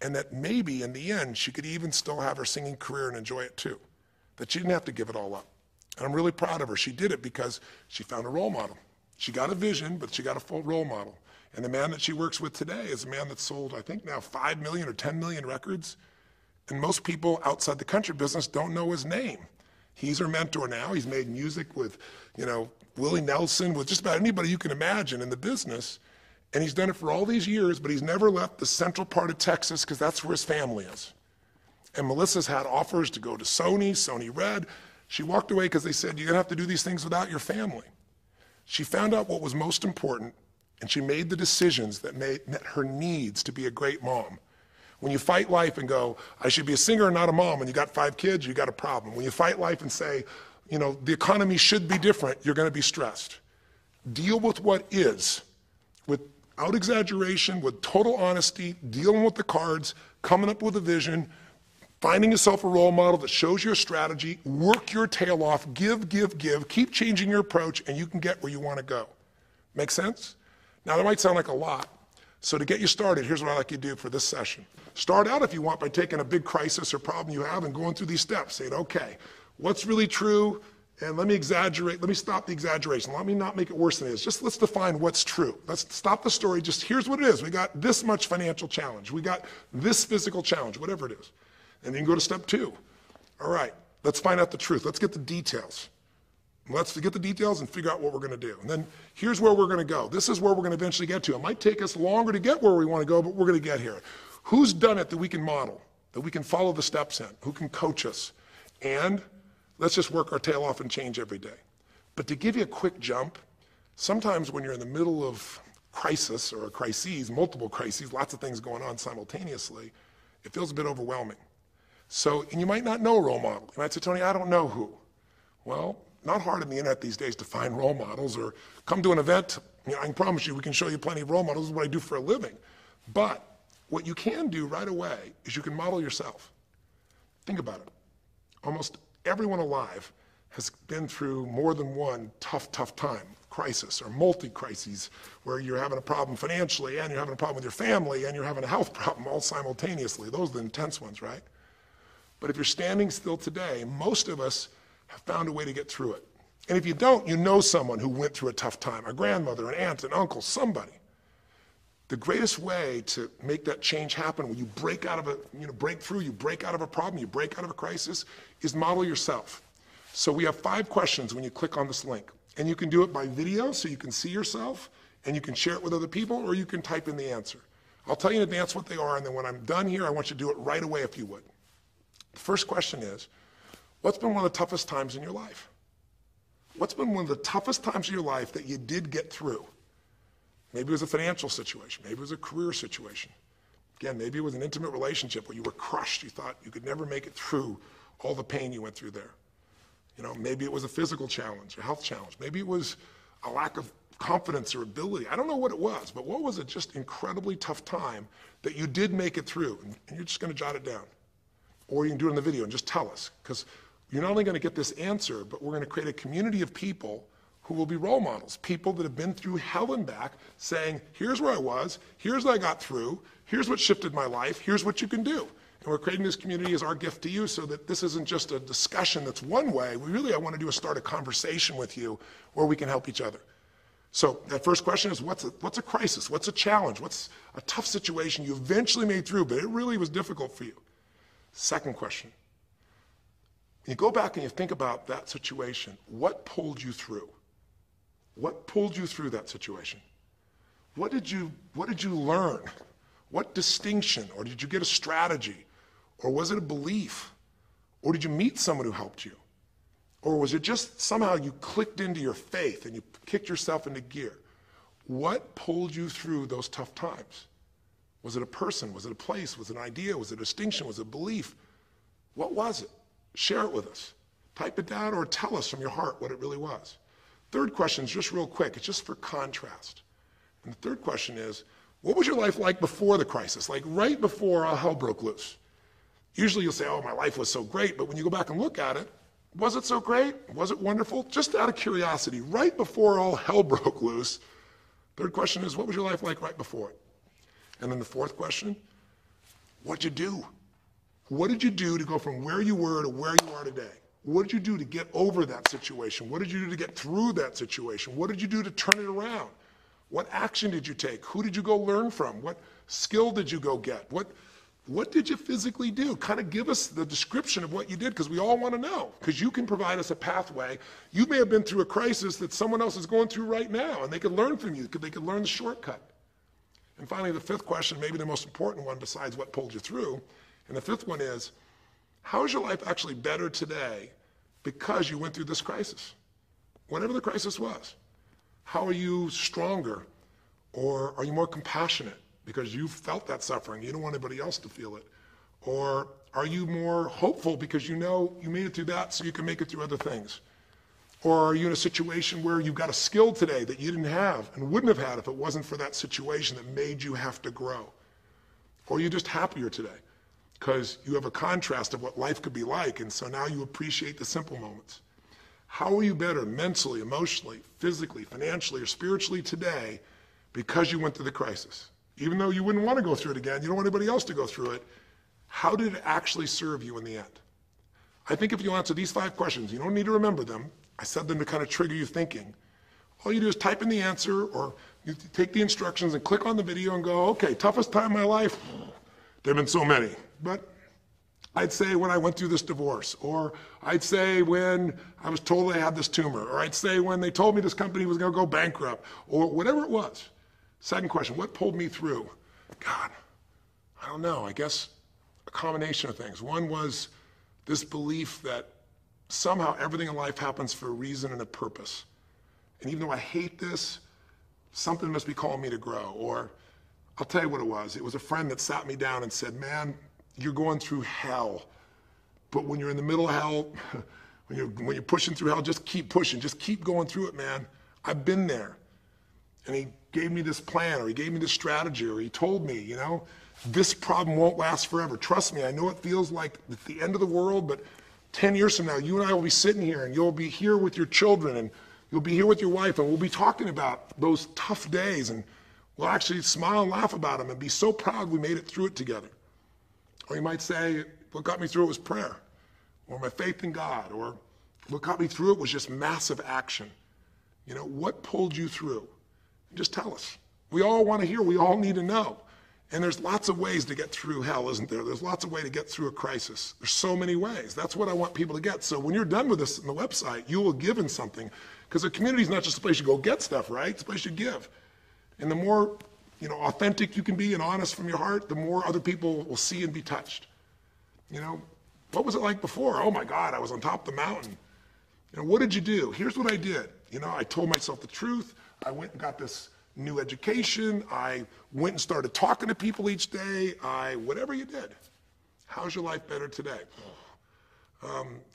and that maybe in the end she could even still have her singing career and enjoy it too. that she didn't have to give it all up. And I'm really proud of her. She did it because she found a role model. She got a vision, but she got a full role model. And the man that she works with today is a man that's sold, I think now 5 million or 10 million records. And most people outside the country business don't know his name. He's her mentor now. He's made music with, Willie Nelson, with just about anybody you can imagine in the business. And he's done it for all these years, but he's never left the central part of Texas because that's where his family is. And Melissa's had offers to go to Sony Red. She walked away because they said, you're gonna have to do these things without your family. She found out what was most important, and she made the decisions that met her needs to be a great mom. When you fight life and go, I should be a singer and not a mom, when you got 5 kids, you got a problem. When you fight life and say, the economy should be different, you're gonna be stressed. Deal with what is, without exaggeration, with total honesty, dealing with the cards, coming up with a vision, finding yourself a role model that shows your strategy, work your tail off, give, keep changing your approach, and you can get where you want to go. Make sense? Now, that might sound like a lot. So to get you started, here's what I'd like you to do for this session. Start out, if you want, by taking a big crisis or problem you have and going through these steps, saying, okay, what's really true? And let me exaggerate. Let me stop the exaggeration. Let me not make it worse than it is. Just let's define what's true. Let's stop the story. Just here's what it is. We got this much financial challenge. We got this physical challenge, whatever it is. And then you go to step 2. All right, let's find out the truth. Let's get the details. Let's get the details and figure out what we're going to do. And then here's where we're going to go. This is where we're going to eventually get to. It might take us longer to get where we want to go, but we're going to get here. Who's done it that we can model, that we can follow the steps in? Who can coach us? And let's just work our tail off and change every day. But to give you a quick jump, sometimes when you're in the middle of crisis or crises, multiple crises, lots of things going on simultaneously, it feels a bit overwhelming. So, and you might not know a role model. You might say, Tony, I don't know who. Well, not hard on the internet these days to find role models, or come to an event. I can promise you we can show you plenty of role models. This is what I do for a living. But what you can do right away is you can model yourself. Think about it. Almost everyone alive has been through more than one tough time, crisis or multi-crises, where you're having a problem financially and you're having a problem with your family and you're having a health problem all simultaneously. Those are the intense ones, right? But if you're standing still today, most of us have found a way to get through it. And if you don't, you know someone who went through a tough time, a grandmother, an aunt, an uncle, somebody. The greatest way to make that change happen, when you break out of break through, you break out of a problem, you break out of a crisis, is model yourself. So we have 5 questions when you click on this link. And you can do it by video so you can see yourself, and you can share it with other people, or you can type in the answer. I'll tell you in advance what they are, and then when I'm done here, I want you to do it right away if you would. The first question is, what's been one of the toughest times in your life? What's been one of the toughest times in your life that you did get through? Maybe it was a financial situation. Maybe it was a career situation. Again, maybe it was an intimate relationship where you were crushed. You thought you could never make it through all the pain you went through there. Maybe it was a physical challenge, a health challenge. Maybe it was a lack of confidence or ability. I don't know what it was, but what was a just incredibly tough time that you did make it through? And you're just going to jot it down. Or you can do it in the video and just tell us, because you're not only going to get this answer, but we're going to create a community of people who will be role models, people that have been through hell and back, saying, here's where I was, here's what I got through, here's what shifted my life, here's what you can do. And we're creating this community as our gift to you, so that this isn't just a discussion that's one way. I want to do is start a conversation with you where we can help each other. So that first question is, what's a crisis? What's a challenge? What's a tough situation you eventually made through, but it really was difficult for you? Second question, you go back and you think about that situation. What pulled you through? What pulled you through that situation? What did you learn? What distinction? Or did you get a strategy? Or was it a belief? Or did you meet someone who helped you? Or was it just somehow you clicked into your faith and you kicked yourself into gear? What pulled you through those tough times? Was it a person? Was it a place? Was it an idea? Was it a distinction? Was it a belief? What was it? Share it with us. Type it down or tell us from your heart what it really was. Third question is just real quick. It's just for contrast. And the third question is, what was your life like before the crisis? Like right before all hell broke loose? Usually you'll say, oh, my life was so great. But when you go back and look at it, was it so great? Was it wonderful? Just out of curiosity, right before all hell broke loose, third question is, what was your life like right before it? And then the fourth question, what'd you do? What did you do to go from where you were to where you are today? What did you do to get over that situation? What did you do to get through that situation? What did you do to turn it around? What action did you take? Who did you go learn from? What skill did you go get? What did you physically do? Kind of give us the description of what you did, because we all want to know, because you can provide us a pathway. You may have been through a crisis that someone else is going through right now, and they could learn from you. They could learn the shortcut. And finally, the fifth question, maybe the most important one besides what pulled you through, and the fifth one is, how is your life actually better today because you went through this crisis? Whatever the crisis was. How are you stronger? Or are you more compassionate because you felt that suffering? You don't want anybody else to feel it. Or are you more hopeful because you know you made it through that so you can make it through other things? Or are you in a situation where you've got a skill today that you didn't have and wouldn't have had if it wasn't for that situation that made you have to grow? Or are you just happier today because you have a contrast of what life could be like, and so now you appreciate the simple moments? How are you better mentally, emotionally, physically, financially, or spiritually today because you went through the crisis? Even though you wouldn't want to go through it again, you don't want anybody else to go through it, how did it actually serve you in the end? I think if you answer these 5 questions, you don't need to remember them. I said them to kind of trigger you thinking. All you do is type in the answer, or you take the instructions and click on the video and go, okay, toughest time in my life? There have been so many, but I'd say when I went through this divorce, or I'd say when I was told I had this tumor, or I'd say when they told me this company was going to go bankrupt, or whatever it was. Second question, what pulled me through? God, I don't know, I guess a combination of things. One was this belief that somehow everything in life happens for a reason and a purpose. And even though I hate this, something must be calling me to grow. Or I'll tell you what it was. It was a friend that sat me down and said, man, you're going through hell. But when you're in the middle of hell, when you're pushing through hell, just keep pushing. Just keep going through it, man. I've been there. And he gave me this plan, or he gave me this strategy, or he told me, you know, this problem won't last forever. Trust me, I know it feels like it's the end of the world, but 10 years from now, you and I will be sitting here, and you'll be here with your children, and you'll be here with your wife, and we'll be talking about those tough days, and we'll actually smile and laugh about them and be so proud we made it through it together. Or you might say, what got me through it was prayer, or my faith in God, or what got me through it was just massive action. You know, what pulled you through? Just tell us. We all want to hear, we all need to know. And there's lots of ways to get through hell, isn't there? There's lots of ways to get through a crisis. There's so many ways. That's what I want people to get. So when you're done with this on the website, you will give in something. Because a community is not just a place you go get stuff, right? It's a place you give. And the more, you know, authentic you can be and honest from your heart, the more other people will see and be touched. You know, what was it like before? Oh my God, I was on top of the mountain. You know, what did you do? Here's what I did. You know, I told myself the truth. I went and got this new education. I went and started talking to people each day. Whatever you did. How's your life better today?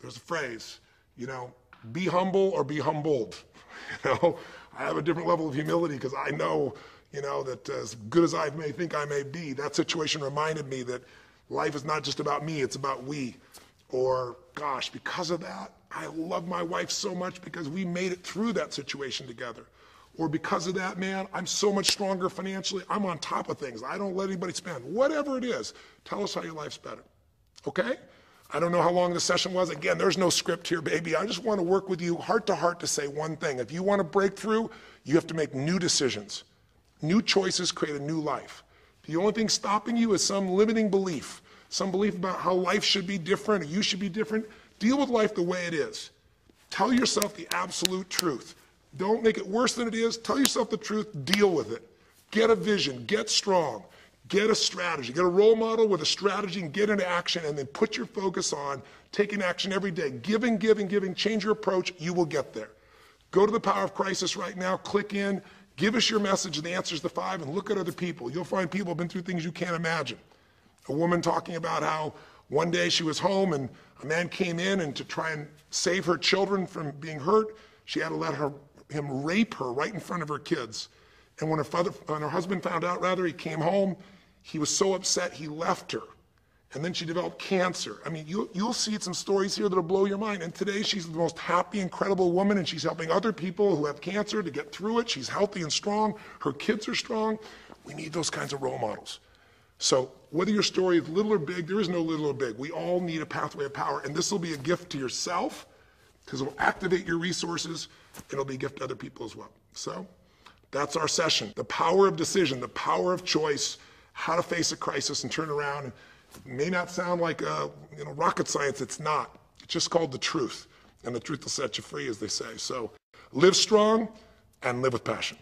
There's a phrase, you know, be humble or be humbled. You know, I have a different level of humility because I know, you know, that as good as I may think I may be, that situation reminded me that life is not just about me, it's about we. Or, gosh, because of that, I love my wife so much because we made it through that situation together. Or because of that, man, I'm so much stronger financially. I'm on top of things. I don't let anybody spend. Whatever it is, tell us how your life's better. Okay? I don't know how long the session was. Again, there's no script here, baby. I just want to work with you heart to heart to say one thing. If you want to break through, you have to make new decisions. New choices create a new life. The only thing stopping you is some limiting belief, some belief about how life should be different or you should be different. Deal with life the way it is. Tell yourself the absolute truth. Don't make it worse than it is. Tell yourself the truth. Deal with it. Get a vision. Get strong. Get a strategy. Get a role model with a strategy and get into action, and then put your focus on taking action every day. Giving, giving, giving. Change your approach. You will get there. Go to the Power of Crisis right now. Click in. Give us your message and the answers to 5, and look at other people. You'll find people who have been through things you can't imagine. A woman talking about how one day she was home and a man came in, and to try and save her children from being hurt, she had to let him rape her right in front of her kids. And when her husband found out, he came home, he was so upset he left her. And then she developed cancer. I mean, you'll see some stories here that'll blow your mind. And today she's the most happy, incredible woman, and she's helping other people who have cancer to get through it. She's healthy and strong. Her kids are strong. We need those kinds of role models. So whether your story is little or big, there is no little or big. We all need a pathway of power, and this will be a gift to yourself because it will activate your resources, and it'll be a gift to other people as well. So that's our session. The power of decision, the power of choice, how to face a crisis and turn around. It may not sound like rocket science. It's not. It's just called the truth, and the truth will set you free, as they say. So live strong and live with passion.